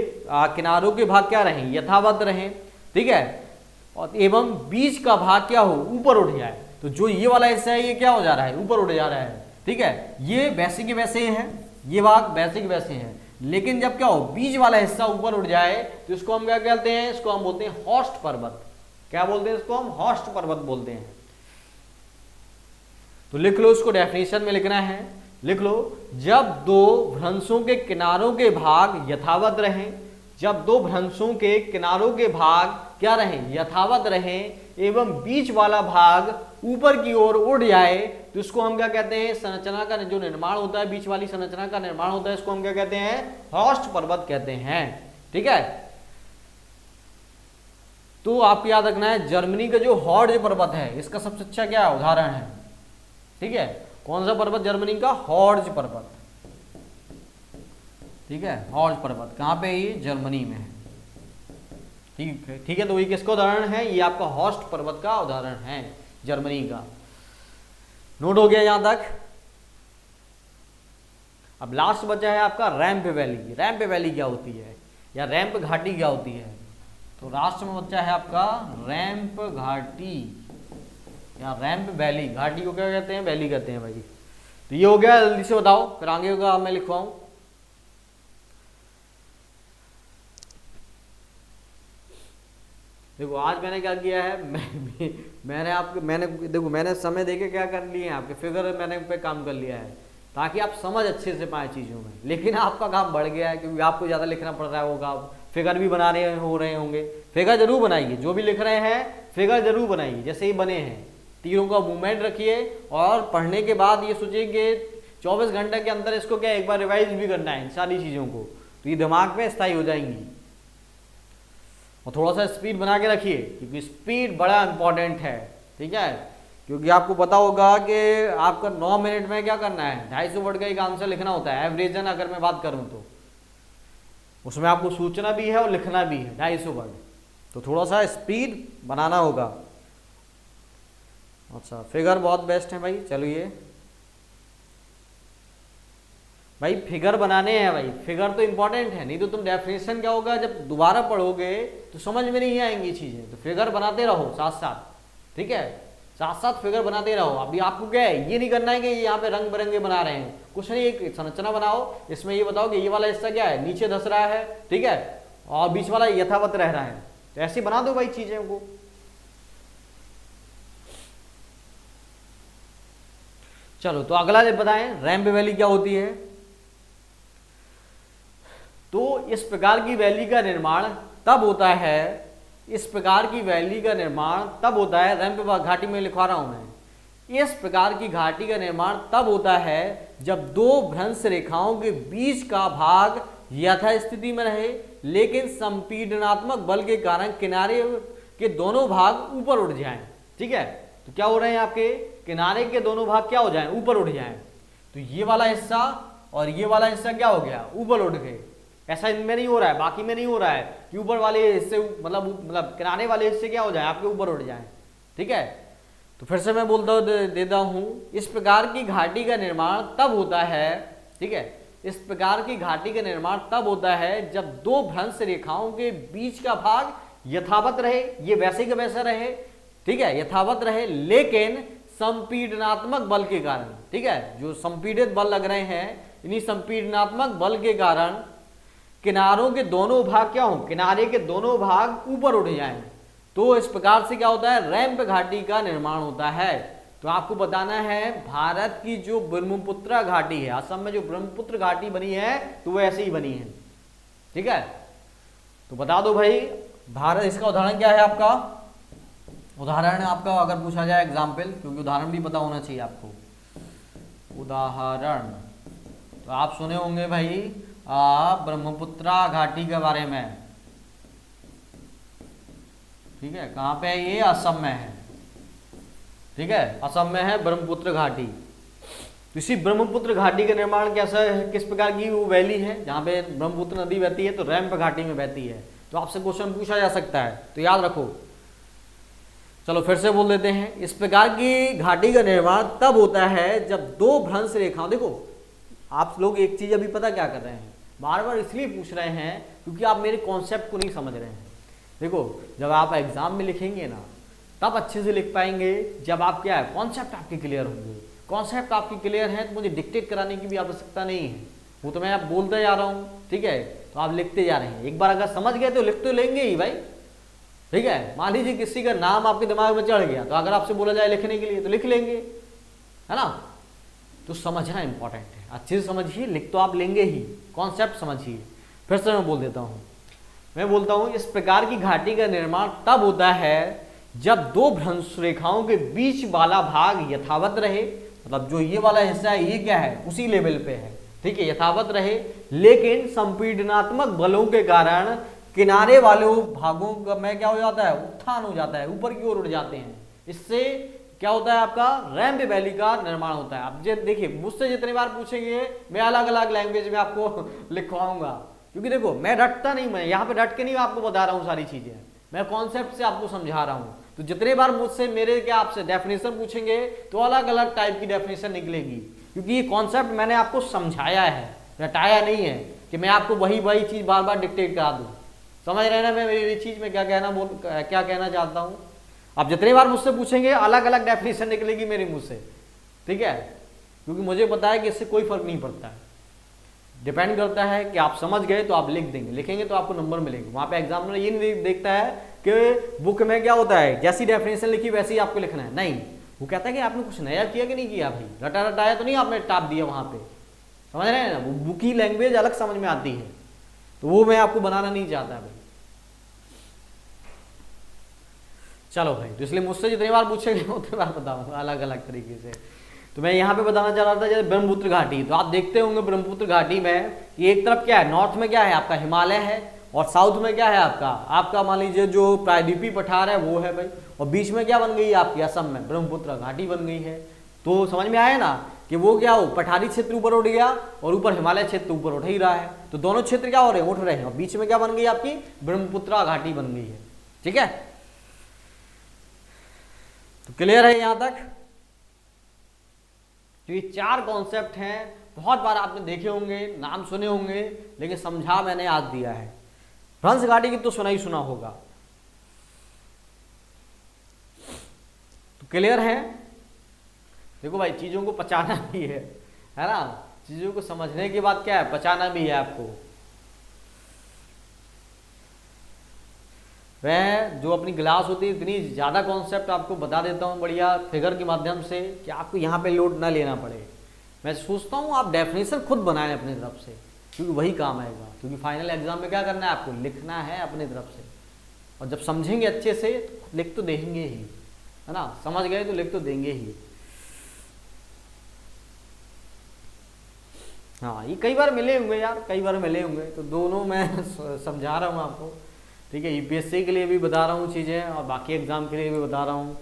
किनारों के भाग क्या रहें? यथावत रहें, ठीक है। और एवं बीच का भाग क्या हो? ऊपर उठ जाए। तो जो ये वाला हिस्सा है ये क्या हो जा रहा है? ऊपर उठ जा रहा है, ठीक है। ये वैसे के वैसे हैं, ये भाग वैसे के वैसे हैं, लेकिन जब क्या हो? बीच वाला हिस्सा ऊपर उठ जाए तो इसको हम क्या कहते हैं? इसको हम बोलते हैं हॉर्स्ट पर्वत। क्या बोलते हैं इसको? हम हॉर्स्ट पर्वत बोलते हैं। तो लिख लो, इसको डेफिनेशन में लिखना है, लिख लो। जब दो भ्रंशों के किनारों के भाग यथावत रहें, जब दो भ्रंशों के किनारों के भाग क्या रहें? यथावत रहें, एवं बीच वाला भाग ऊपर की ओर उड़ जाए, तो इसको हम क्या कहते हैं? संरचना का जो निर्माण होता है, बीच वाली संरचना का निर्माण होता है, इसको हम क्या कहते हैं? हॉर्स्ट पर्वत कहते हैं, ठीक है। तो आपको याद रखना है, जर्मनी का जो हॉर्ज पर्वत है, इसका सबसे अच्छा क्या उदाहरण है, ठीक है। कौन सा पर्वत? जर्मनी का हॉर्ज पर्वत, ठीक है। हॉर्ज पर्वत कहां पे है? ये जर्मनी में है, ठीक है, ठीक है। तो ये किसका उदाहरण है? ये आपका हॉर्स्ट पर्वत का उदाहरण है, जर्मनी का। नोट हो गया यहां तक? अब लास्ट बचा है आपका रैंप वैली। रैंप वैली क्या होती है, या रैंप घाटी क्या होती है? तो लास्ट में बचा है आपका रैंप घाटी या रैंप वैली। घाटी को क्या कहते हैं? वैली कहते हैं भाई। तो ये हो गया, जल्दी से बताओ, फिर आगे होगा मैं लिखवाऊं। देखो आज मैंने क्या किया है, मैंने देखो मैंने समय देके क्या कर लिए हैं, आपके फिगर मैंने पे काम कर लिया है, ताकि आप समझ अच्छे से पाए चीज़ों में। लेकिन आपका काम बढ़ गया है, क्योंकि आपको ज़्यादा लिखना पड़ रहा होगा, फिगर भी बना रहे होंगे। फिगर जरूर बनाइए, जो भी लिख रहे हैं फिगर जरूर बनाइए जैसे ही बने हैं, तीरों का मूवमेंट रखिए और पढ़ने के बाद ये सोचिए कि 24 घंटे के अंदर इसको क्या एक बार रिवाइज भी करना है इन सारी चीज़ों को, तो ये दिमाग में स्थायी हो जाएंगी। और थोड़ा सा स्पीड बना के रखिए क्योंकि स्पीड बड़ा इंपॉर्टेंट है, ठीक है, क्योंकि आपको पता होगा कि आपका 9 मिनट में क्या करना है, 250 वर्ड का एक आंसर लिखना होता है एवरेजन, अगर मैं बात करूं तो उसमें आपको सूचना भी है और लिखना भी है 250 वर्ड, तो थोड़ा सा स्पीड बनाना होगा। अच्छा, फिगर बहुत बेस्ट है भाई। चलिए भाई फिगर बनाने हैं भाई, फिगर तो इंपॉर्टेंट है, नहीं तो तुम डेफिनेशन क्या होगा जब दोबारा पढ़ोगे तो समझ में नहीं आएंगी चीजें, तो फिगर बनाते रहो साथ साथ, ठीक है, साथ साथ फिगर बनाते रहो। अभी आपको क्या है, ये नहीं करना है कि यहाँ पे रंग बिरंगे बना रहे हैं, कुछ नहीं, एक संरचना बनाओ, इसमें ये बताओ कि ये वाला हिस्सा क्या है, नीचे धस रहा है, ठीक है, और बीच वाला यथावत रह रहा है, तो ऐसे बना दो भाई चीजें को। चलो तो अगला जब बताएं रैंप वैली क्या होती है। तो इस प्रकार की वैली का निर्माण तब होता है, इस प्रकार की वैली का निर्माण तब होता है, रैंप घाटी में लिखवा रहा हूं मैं, इस प्रकार की घाटी का निर्माण तब होता है जब दो भ्रंश रेखाओं के बीच का भाग यथास्थिति में रहे लेकिन संपीडनात्मक बल के कारण किनारे के दोनों भाग ऊपर उठ जाएं, ठीक है। तो क्या हो रहे हैं, आपके किनारे के दोनों भाग क्या हो जाएं, ऊपर उठ जाएं, तो ये वाला हिस्सा और ये वाला हिस्सा क्या हो गया, ऊपर उठ गए। ऐसा इनमें नहीं हो रहा है, बाकी में नहीं हो रहा है कि ऊपर वाले हिस्से मतलब किनारे वाले हिस्से क्या हो जाए, आपके ऊपर उठ जाए, ठीक है। तो फिर से मैं बोलता देता हूं, इस प्रकार की घाटी का निर्माण तब होता है, ठीक है, इस प्रकार की घाटी का निर्माण तब होता है जब दो भ्रंश रेखाओं के बीच का भाग यथावत रहे, ये वैसे का वैसा रहे, ठीक है, यथावत रहे, लेकिन संपीडनात्मक बल के कारण, ठीक है, जो संपीडित बल लग रहे हैं, इन्हीं संपीडनात्मक बल के कारण किनारों के दोनों भाग क्या हो, किनारे के दोनों भाग ऊपर उठ जाएं, तो इस प्रकार से क्या होता है, रैंप घाटी का निर्माण होता है। तो आपको बताना है भारत की जो ब्रह्मपुत्र घाटी है, असम में जो ब्रह्मपुत्र घाटी बनी है तो वो ऐसे ही बनी है, ठीक है। तो बता दो भाई भारत, इसका उदाहरण क्या है आपका, उदाहरण आपका अगर पूछा जाए एग्जाम्पल, क्योंकि उदाहरण भी पता होना चाहिए आपको। उदाहरण तो आप सुने होंगे भाई ब्रह्मपुत्रा घाटी के बारे में, ठीक है, कहाँ पे है ये, असम में है, ठीक है, असम में है ब्रह्मपुत्र घाटी। इसी ब्रह्मपुत्र घाटी का निर्माण कैसा है, किस प्रकार की वो वैली है जहाँ पे ब्रह्मपुत्र नदी बहती है, तो रैंप घाटी में बहती है। तो आपसे क्वेश्चन पूछा जा सकता है, तो याद रखो। चलो फिर से बोल देते हैं, इस प्रकार की घाटी का निर्माण तब होता है जब दो भ्रंश रेखाओं, देखो आप लोग एक चीज अभी पता क्या कर रहे हैं, बार बार इसलिए पूछ रहे हैं क्योंकि आप मेरे कॉन्सेप्ट को नहीं समझ रहे हैं। देखो जब आप एग्जाम में लिखेंगे ना तब अच्छे से लिख पाएंगे जब आप क्या है, कॉन्सेप्ट आपके क्लियर होंगे। कॉन्सेप्ट आपकी क्लियर है तो मुझे डिक्टेट कराने की भी आवश्यकता नहीं है, वो तो मैं आप बोलते जा रहा हूँ, ठीक है, तो आप लिखते जा रहे हैं। एक बार अगर समझ गए तो लिख तो लेंगे ही भाई, ठीक है। मान लीजिए किसी का नाम आपके दिमाग में चढ़ गया, तो अगर आपसे बोला जाए लिखने के लिए तो लिख लेंगे, है ना। तो समझना इंपॉर्टेंट है, अच्छे से समझिए, लिख तो आप लेंगे ही, कॉन्सेप्ट समझिए। फिर से मैं बोल देता हूँ, मैं बोलता हूँ इस प्रकार की घाटी का निर्माण तब होता है जब दो भ्रंश रेखाओं के बीच वाला भाग यथावत रहे, मतलब जो ये वाला हिस्सा है ये क्या है, उसी लेवल पे है, ठीक है, यथावत रहे, लेकिन संपीडनात्मक बलों के कारण किनारे वाले भागों का में क्या हो जाता है, उत्थान हो जाता है, ऊपर की ओर उड़ जाते हैं। इससे क्या होता है, आपका रैंप वैली का निर्माण होता है। अब देखिए मुझसे जितनी बार पूछेंगे मैं अलग अलग लैंग्वेज में आपको लिखवाऊंगा, क्योंकि देखो मैं रटता नहीं, मैं यहाँ पे रट के नहीं आपको बता रहा हूँ सारी चीजें, मैं कॉन्सेप्ट से आपको समझा रहा हूँ। तो जितने बार मुझसे मेरे क्या आपसे डेफिनेशन पूछेंगे तो अलग अलग टाइप की डेफिनेशन निकलेगी, क्योंकि ये कॉन्सेप्ट मैंने आपको समझाया है, रटाया नहीं है कि मैं आपको वही वही चीज बार बार डिक्टेट करा दूँ। समझ रहे ना मैं मेरी चीज में क्या कहना चाहता हूँ। आप जितनी बार मुझसे पूछेंगे अलग अलग डेफिनेशन निकलेगी मेरे मुंह से, ठीक है, क्योंकि मुझे पता है कि इससे कोई फर्क नहीं पड़ता है, डिपेंड करता है कि आप समझ गए तो आप लिख देंगे, लिखेंगे तो आपको नंबर मिलेंगे। वहां पे एग्जामिनर ये नहीं देखता है कि बुक में क्या होता है जैसी डेफिनेशन लिखी वैसे ही आपको लिखना है, नहीं, वो कहता है कि आपने कुछ नया किया कि नहीं किया, भाई रटा रटाया तो नहीं आपने टाप दिया वहां पे, समझ रहे हैं ना। वो बुक की लैंग्वेज अलग समझ में आती है, तो वो मैं आपको बनाना नहीं चाहता भाई। चलो भाई, तो इसलिए मुझसे जितनी बार पूछेंगे उतनी बार बताऊंगा अलग अलग तरीके से। तो मैं यहाँ पे बताना चाह रहा था जैसे ब्रह्मपुत्र घाटी, तो आप देखते होंगे ब्रह्मपुत्र घाटी में ये एक तरफ क्या है, नॉर्थ में क्या है आपका हिमालय है, और साउथ में क्या है आपका मान लीजिए जो प्रायद्वीपीय पठार है वो है भाई, और बीच में क्या बन गई है आपकी असम में ब्रह्मपुत्र घाटी बन गई है। तो समझ में आया ना कि वो क्या हो, पठारी क्षेत्र ऊपर उठ गया और ऊपर हिमालय क्षेत्र ऊपर उठ ही रहा है, तो दोनों क्षेत्र क्या हो रहे हैं, उठ रहे हैं, और बीच में क्या बन गई आपकी ब्रह्मपुत्र घाटी बन गई है। ठीक है, तो क्लियर है यहां तक। तो ये 4 कॉन्सेप्ट हैं, बहुत बार आपने देखे होंगे, नाम सुने होंगे, लेकिन समझा मैंने आज दिया है। भ्रंश घाटी की तो सुना ही सुना होगा। तो क्लियर है। देखो भाई, चीजों को पचाना भी है ना, चीजों को समझने के बाद क्या है, पचाना भी है आपको। वह जो अपनी क्लास होती है इतनी ज़्यादा कॉन्सेप्ट आपको बता देता हूँ बढ़िया फिगर के माध्यम से कि आपको यहाँ पे लोड ना लेना पड़े। मैं सोचता हूँ आप डेफिनेशन खुद बनाएं अपनी तरफ से, क्योंकि वही काम आएगा, क्योंकि फाइनल एग्जाम में क्या करना है आपको, लिखना है अपनी तरफ से, और जब समझेंगे अच्छे से तो लिख तो देंगे ही, है ना, समझ गए तो लिख तो देंगे ही। हाँ, ये कई बार मिले होंगे यार, कई बार मिले होंगे, तो दोनों मैं समझा रहा हूँ आपको। ठीक है, यूपीएससी के लिए भी बता रहा हूँ चीज़ें और बाकी एग्जाम के लिए भी बता रहा हूँ।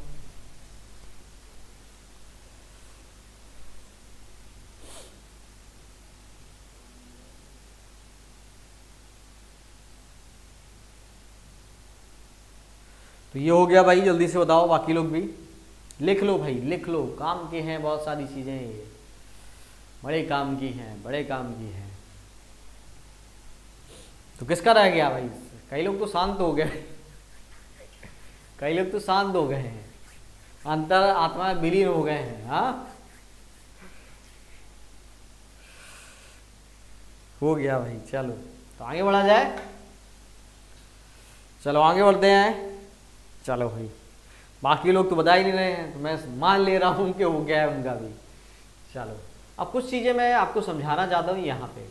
तो ये हो गया भाई, जल्दी से बताओ, बाकी लोग भी लिख लो भाई, लिख लो, काम के हैं बहुत सारी चीज़ें, ये बड़े काम की हैं, बड़े काम की हैं। तो किसका रह गया भाई, कई लोग तो शांत हो गए कई लोग तो शांत हो गए हैं, अंतर आत्मा विलीन हो गए हैं। हाँ, हो गया भाई। चलो तो आगे बढ़ा जाए, चलो आगे बढ़ते हैं। चलो भाई, बाकी लोग तो बता ही नहीं रहे हैं, तो मैं मान ले रहा हूँ कि हो गया है उनका भी। चलो, अब कुछ चीज़ें मैं आपको समझाना चाहता हूँ यहाँ पे।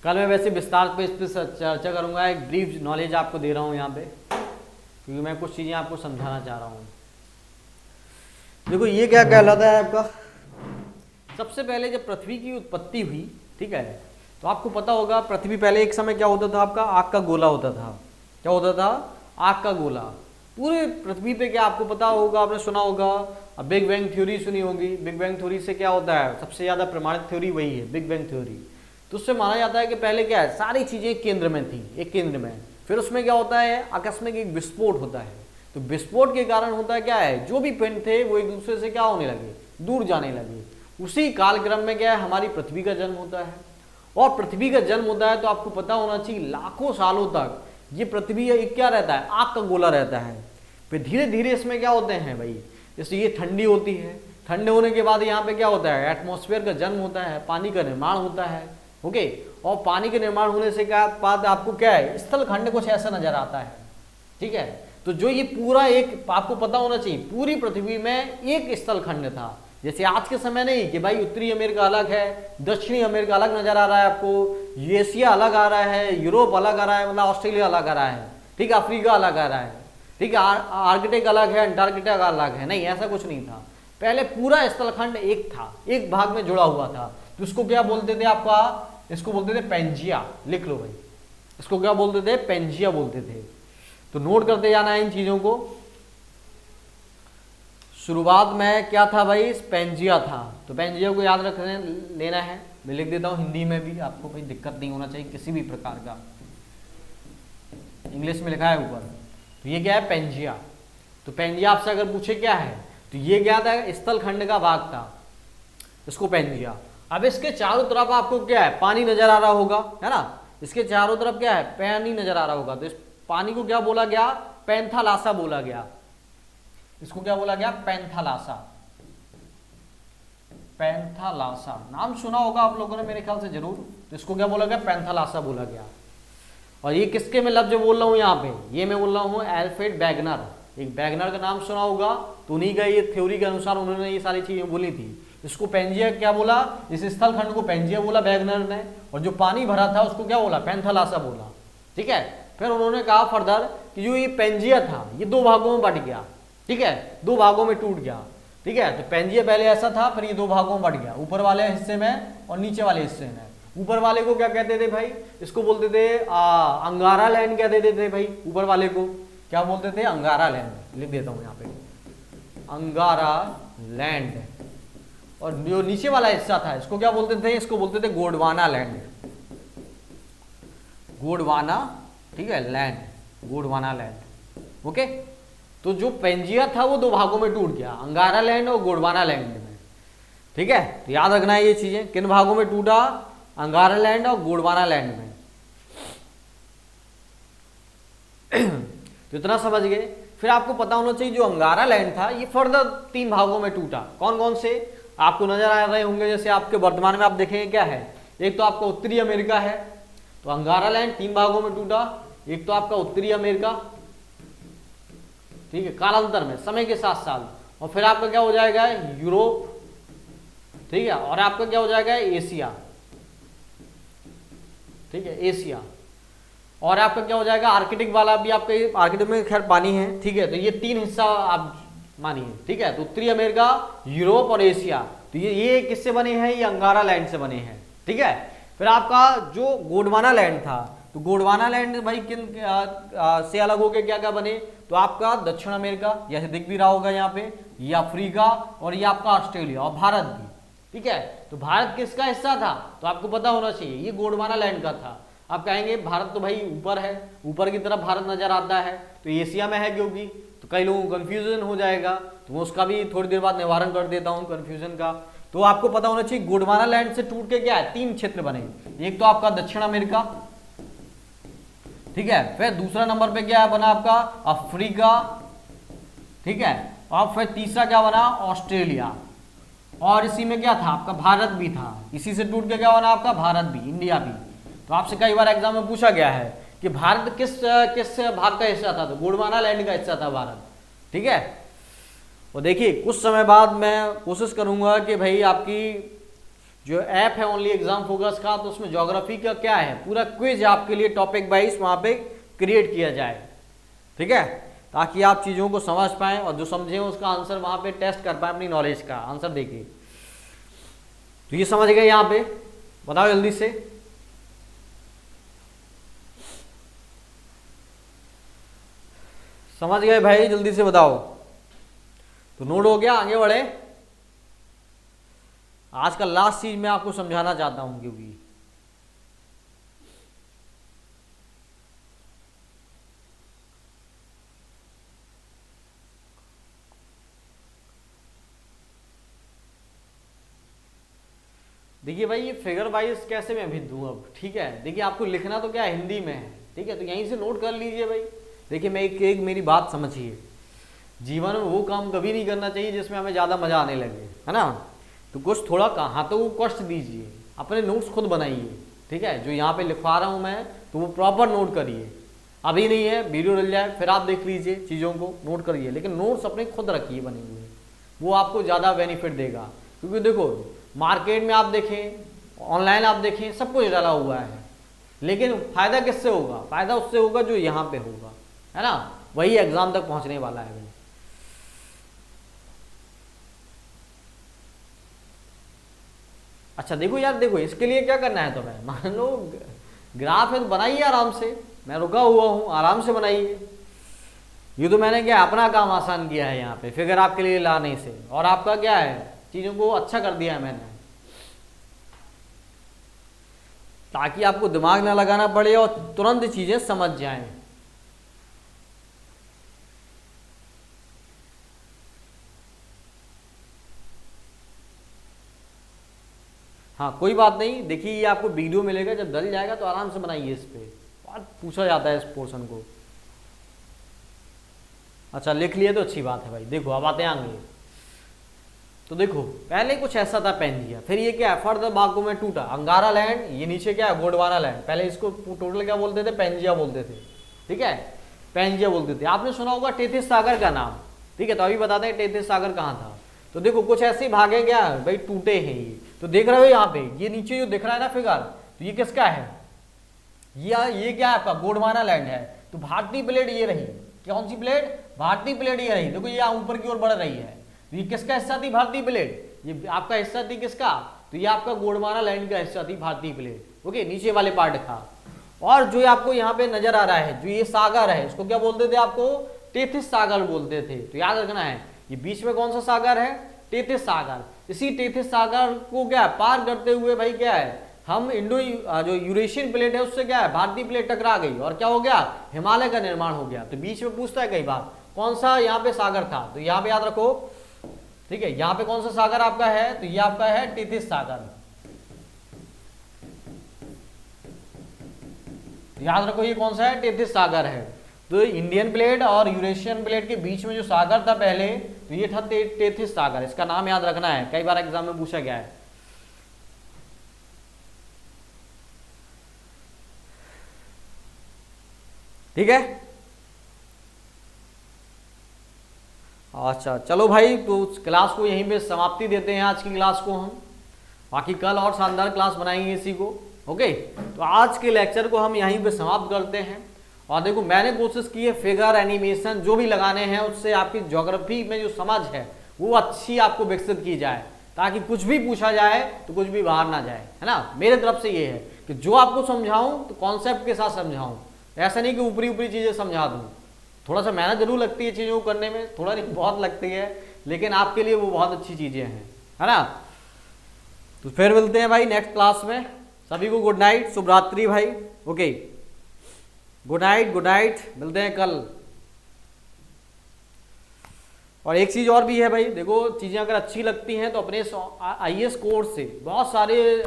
कल मैं वैसे विस्तार पे इस पर चर्चा करूँगा, एक ब्रीफ नॉलेज आपको दे रहा हूँ यहाँ पे, क्योंकि मैं कुछ चीज़ें आपको समझाना चाह रहा हूँ। देखो ये क्या कहलाता है आपका, सबसे पहले जब पृथ्वी की उत्पत्ति हुई, ठीक है, तो आपको पता होगा पृथ्वी पहले एक समय क्या होता था आपका, आग का गोला होता था। क्या होता था, आग का गोला। पूरे पृथ्वी पे क्या आपको पता होगा, आपने सुना होगा, बिग बैंग थ्योरी सुनी होगी। बिग बैंग थ्योरी से क्या होता है, सबसे ज़्यादा प्रमाणित थ्योरी वही है, बिग बैंग थ्योरी। तो उससे माना जाता है कि पहले क्या है, सारी चीज़ें एक केंद्र में थी, एक केंद्र में, फिर उसमें क्या होता है, आकस्मिक एक विस्फोट होता है। तो विस्फोट के कारण होता है क्या है, जो भी पिंड थे वो एक दूसरे से क्या होने लगे, दूर जाने लगे। उसी कालक्रम में क्या है, हमारी पृथ्वी का जन्म होता है। और पृथ्वी का जन्म होता है तो आपको पता होना चाहिए लाखों सालों तक ये पृथ्वी एक क्या रहता है, आग का गोला रहता है। फिर धीरे धीरे इसमें क्या होते हैं भाई, जैसे ये ठंडी होती है, ठंडे होने के बाद यहाँ पे क्या होता है, एटमॉस्फेयर का जन्म होता है, पानी का निर्माण होता है। ओके, और पानी के निर्माण होने से क्या बाद आपको क्या है, स्थल खंड कुछ ऐसा नजर आता है। ठीक है, तो जो ये पूरा एक आपको पता होना चाहिए, पूरी पृथ्वी में एक स्थल खंड था। जैसे आज के समय नहीं कि भाई उत्तरी अमेरिका अलग है, दक्षिणी अमेरिका अलग नजर आ रहा है आपको, एशिया अलग आ रहा है, यूरोप अलग आ रहा है, मतलब ऑस्ट्रेलिया अलग आ रहा है, ठीक है, अफ्रीका अलग आ रहा है, ठीक है, आर्कटिक अलग है, अंटार्कटिका अलग है, नहीं, ऐसा कुछ नहीं था। पहले पूरा स्थलखंड एक था, एक भाग में जुड़ा हुआ था। तो इसको क्या बोलते थे आपका, इसको बोलते थे पेंजिया। लिख लो भाई, इसको क्या बोलते थे, पेंजिया बोलते थे। तो नोट करते जाना है इन चीजों को। शुरुआत में क्या था भाई, पेंजिया था। तो पेंजिया को याद रखने लेना है, मैं लिख देता हूँ हिंदी में भी, आपको कोई दिक्कत नहीं होना चाहिए किसी भी प्रकार का। इंग्लिश में लिखा है ऊपर, तो ये क्या है, पेंजिया। तो पेंजिया आपसे अगर पूछे क्या है, तो ये क्या था, स्थल खंड का भाग था, इसको पेंजिया। अब इसके चारों तरफ आपको क्या है, पानी नजर आ रहा होगा, है ना, इसके चारों तरफ क्या है, पानी नजर आ रहा होगा। तो इस पानी को क्या बोला गया, पैंथालासा बोला गया। इसको क्या बोला गया, पैंथालासा। पैंथालासा नाम सुना होगा आप लोगों ने मेरे ख्याल से जरूर। तो इसको क्या बोला गया, पैंथालासा बोला गया। और ये किसके मैं लफ्ज बोल रहा हूँ यहाँ पे, ये मैं बोल रहा हूँ एल्फ्रेड वैगनर। एक वैगनर का नाम सुना होगा, तो उन्हीं का ये थ्योरी के अनुसार उन्होंने ये सारी चीजें बोली थी। इसको पेंजिया क्या बोला, इस स्थल खंड को पेंजिया बोला वैगनर ने, और जो पानी भरा था उसको क्या बोला, पैंथालासा बोला। ठीक है, फिर उन्होंने कहा फर्दर कि जो ये पेंजिया था ये दो भागों में बट गया, ठीक है, दो भागों में टूट गया, ठीक है। तो पेंजिया पहले ऐसा था, फिर ये दो भागों में बट गया, ऊपर वाले हिस्से में और नीचे वाले हिस्से में। ऊपर वाले को क्या कहते थे भाई, इसको बोलते थे अंगारा लैंड कह देते थे भाई, ऊपर वाले को क्या बोलते थे, अंगारा लैंड। लिख देता हूं यहाँ पे अंगारा लैंड। और जो नीचे वाला हिस्सा था इसको क्या बोलते थे, इसको बोलते थे गोंडवाना लैंड, गोंडवाना, ठीक है, लैंड, गोंडवाना लैंड। ओके, तो जो पेंजिया था वो दो भागों में टूट गया, अंगारा लैंड और गोंडवाना लैंड में, ठीक है। तो याद रखना है ये चीजें, किन भागों में टूटा, अंगारा लैंड और गोंडवाना लैंड में। तो इतना समझ गए। फिर आपको पता होना चाहिए जो अंगारा लैंड था ये फर्दर तीन भागों में टूटा। कौन कौन से आपको नजर आ रहे होंगे, जैसे आपके वर्तमान में आप देखेंगे क्या है, एक तो आपका उत्तरी अमेरिका है, तो अंगारा लैंड तीन भागों में टूटा। एक तो आपका उत्तरी अमेरिका, ठीक है, कालांतर में समय के साथ साथ। और फिर आपका क्या हो जाएगा, यूरोप, ठीक है, और आपका क्या हो जाएगा, एशिया, ठीक है, एशिया। और आपका क्या हो जाएगा, आर्कटिक वाला भी, आपके आर्कटिक में खैर पानी है, ठीक है। तो ये तीन हिस्सा आप मानिए, ठीक है। तो उत्तरी अमेरिका, यूरोप और एशिया, तो ये किससे बने हैं, ये अंगारा लैंड से बने हैं, ठीक है। फिर आपका जो गोंडवाना लैंड था, तो गोंडवाना लैंड भाई किन से अलग होके क्या क्या बने, तो आपका दक्षिण अमेरिका, जैसे दिख भी रहा होगा यहाँ पे, ये अफ्रीका और ये आपका ऑस्ट्रेलिया और भारत भी, ठीक है। तो भारत किसका हिस्सा था, तो आपको पता होना चाहिए ये गोंडवाना लैंड का था। आप कहेंगे भारत तो भाई ऊपर है, ऊपर की तरफ भारत नजर आता है, तो एशिया में है क्योंकि, तो कई लोगों को कंफ्यूजन हो जाएगा, तो मैं उसका भी थोड़ी देर बाद निवारण कर देता हूँ कंफ्यूजन का। तो आपको पता होना चाहिए गोंडवाना लैंड से टूट के क्या है, तीन क्षेत्र बने। एक तो आपका दक्षिण अमेरिका, ठीक है, फिर दूसरा नंबर पे क्या है बना आपका अफ्रीका, ठीक है, और फिर तीसरा क्या बना, ऑस्ट्रेलिया। और इसी में क्या था आपका भारत भी था, इसी से टूट के क्या बना आपका भारत भी, इंडिया भी। तो आपसे कई बार एग्जाम में पूछा गया है कि भारत किस किस भाग का हिस्सा था, तो गोंडवाना लैंड का हिस्सा था भारत, ठीक है। और देखिए कुछ समय बाद मैं कोशिश करूंगा कि भाई आपकी जो ऐप है ओनली एग्जाम फोकस का, तो उसमें ज्योग्राफी का क्या है पूरा क्विज आपके लिए टॉपिक वाइज वहां पे क्रिएट किया जाए, ठीक है, ताकि आप चीज़ों को समझ पाएं और जो समझें उसका आंसर वहां पे टेस्ट कर पाएं, अपनी नॉलेज का आंसर देके। तो ये समझ गए यहाँ पे, बताओ जल्दी से। समझ गए भाई, जल्दी से बताओ। तो नोट हो गया, आगे बढ़े। आज का लास्ट चीज मैं आपको समझाना चाहता हूं, क्योंकि देखिए भाई ये फिगर वाइज कैसे मैं भी दूं अब, ठीक है। देखिए आपको लिखना तो क्या हिंदी में है, ठीक है, तो यहीं से नोट कर लीजिए भाई। देखिए मैं एक मेरी बात समझिए, जीवन में वो काम कभी नहीं करना चाहिए जिसमें हमें ज़्यादा मजा आने लगे, है ना। तो कुछ थोड़ा कहाँ तो वो कष्ट दीजिए, अपने नोट्स खुद बनाइए, ठीक है। जो यहाँ पे लिखवा रहा हूँ मैं, तो वो प्रॉपर नोट करिए। अभी नहीं है, वीडियो डल जाए फिर आप देख लीजिए, चीज़ों को नोट करिए, लेकिन नोट्स अपने खुद रखिए बने हुए, वो आपको ज़्यादा बेनिफिट देगा। क्योंकि देखो मार्केट में आप देखें, ऑनलाइन आप देखें, सब कुछ डाला हुआ है, लेकिन फायदा किससे होगा, फायदा उससे होगा जो यहाँ पे होगा, है ना, वही एग्जाम तक पहुँचने वाला है भाई। अच्छा देखो यार, देखो इसके लिए क्या करना है तुम्हें, मान लो ग्राफ है तो बनाइए आराम से, मैं रुका हुआ हूँ, आराम से बनाइए। ये तो मैंने क्या अपना काम आसान किया है यहाँ पे फिगर आपके लिए लाने से, और आपका क्या है चीज़ों को अच्छा कर दिया है मैंने, ताकि आपको दिमाग ना लगाना पड़े और तुरंत चीज़ें समझ जाएं। हाँ कोई बात नहीं, देखिए ये आपको वीडियो मिलेगा, जब डल जाएगा तो आराम से बनाइए इस पे, बहुत पूछा जाता है इस पोर्शन को। अच्छा लिख लिए तो अच्छी बात है भाई। देखो अब आते हैं आगे। तो देखो पहले कुछ ऐसा था पेंजिया, फिर ये क्या है फर्दर भागों में टूटा, अंगारा लैंड, ये नीचे क्या है गोंडवाना लैंड। पहले इसको टोटल क्या बोलते थे, पेंजिया बोलते थे, ठीक है, पेंजिया बोलते थे। आपने सुना होगा टेथिस सागर का नाम, ठीक है, तो अभी बताते हैं टेथिस सागर कहाँ था। तो देखो कुछ ऐसे भागे क्या भाई टूटे हैं ये, तो देख रहे हो यहाँ पे ये नीचे जो दिख रहा है ना फिगर, तो ये किसका है, ये क्या है आपका गोंडवाना लैंड है। तो भारतीय प्लेट ये रही, कौन सी प्लेट, भारतीय प्लेट ये रही। देखो ये ऊपर की ओर बढ़ रही है, तो ये किसका हिस्सा थी, भारतीय प्लेट। ये आपका हिस्सा थी किसका, तो ये आपका गोंडवाना लैंड का हिस्सा थी भारतीय प्लेट। ओके, नीचे वाले पार्ट था। और जो आपको यहाँ पे नजर आ रहा है, जो ये सागर है, इसको क्या बोलते थे आपको, टेथिस सागर बोलते थे। तो याद रखना है, ये बीच में कौन सा सागर है, टेथिस सागर। इसी टेथिस सागर को क्या पार करते हुए भाई क्या है, हम इंडो जो यूरेशियन प्लेट है उससे क्या है, भारतीय प्लेट टकरा गई और क्या हो गया, हिमालय का निर्माण हो गया। तो बीच में पूछता है कई बार कौन सा यहाँ पे सागर था, तो यहाँ पे याद रखो, ठीक है। यहाँ पे कौन सा सागर आपका है, तो ये आपका है टेथिस सागर। याद रखो ये कौन सा है, टेथिस सागर है। तो इंडियन प्लेट और यूरेशियन प्लेट के बीच में जो सागर था पहले, तो ये था टेथिस सागर। इसका नाम याद रखना है, कई बार एग्जाम में पूछा गया है। ठीक है, अच्छा चलो भाई, तो क्लास को यहीं पे समाप्ति देते हैं आज की क्लास को हम। बाकी कल और शानदार क्लास बनाएंगे इसी को। ओके, तो आज के लेक्चर को हम यहीं पे समाप्त करते हैं। और देखो मैंने कोशिश की है फिगर एनिमेशन जो भी लगाने हैं उससे आपकी ज्योग्राफी में जो समझ है वो अच्छी आपको विकसित की जाए, ताकि कुछ भी पूछा जाए तो कुछ भी बाहर ना जाए, है ना। मेरे तरफ से ये है कि जो आपको समझाऊं तो कॉन्सेप्ट के साथ समझाऊं, ऐसा नहीं कि ऊपरी ऊपरी चीजें समझा दूं। थोड़ा सा मेहनत जरूर लगती है चीजों को करने में, थोड़ा नहीं बहुत लगती है, लेकिन आपके लिए वो बहुत अच्छी चीजें हैं, है ना। तो फिर मिलते हैं भाई नेक्स्ट क्लास में। सभी को गुड नाइट, शुभ रात्रि भाई। Okay, good night, good night, मिलते हैं कल। और एक चीज और भी है भाई, देखो चीजें अगर अच्छी लगती हैं तो अपने IAS कोर्स से बहुत सारे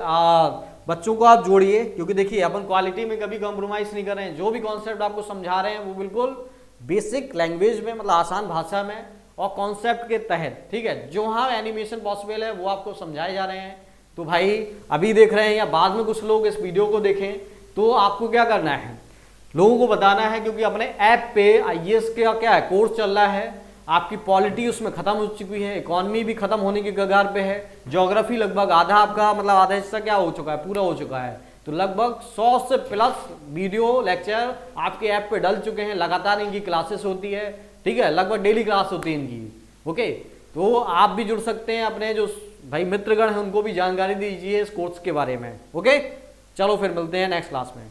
बच्चों को आप जोड़िए, क्योंकि देखिए अपन क्वालिटी में कभी कॉम्प्रोमाइज नहीं कर रहे हैं। जो भी कॉन्सेप्ट आपको समझा रहे हैं वो बिल्कुल बेसिक लैंग्वेज में, मतलब आसान भाषा में और कॉन्सेप्ट के तहत, ठीक है। जो हाँ एनिमेशन पॉसिबल है वो आपको समझाए जा रहे हैं। तो भाई अभी देख रहे हैं या बाद में कुछ लोग इस वीडियो को देखें, तो आपको क्या करना है, लोगों को बताना है, क्योंकि अपने ऐप पे IAS का क्या है कोर्स चल रहा है। आपकी पॉलिटी उसमें खत्म हो चुकी है, इकोनॉमी भी खत्म होने के कगार पे है, ज्योग्राफी लगभग आधा आपका, मतलब आधा हिस्सा क्या हो चुका है, पूरा हो चुका है। तो लगभग 100 से प्लस वीडियो लेक्चर आपके ऐप पे डल चुके हैं। लगातार इनकी क्लासेस होती है, ठीक है, लगभग डेली क्लास होती है इनकी। ओके, तो आप भी जुड़ सकते हैं, अपने जो भाई मित्रगण हैं उनको भी जानकारी दीजिए इस कोर्स के बारे में। ओके, चलो फिर मिलते हैं नेक्स्ट क्लास में।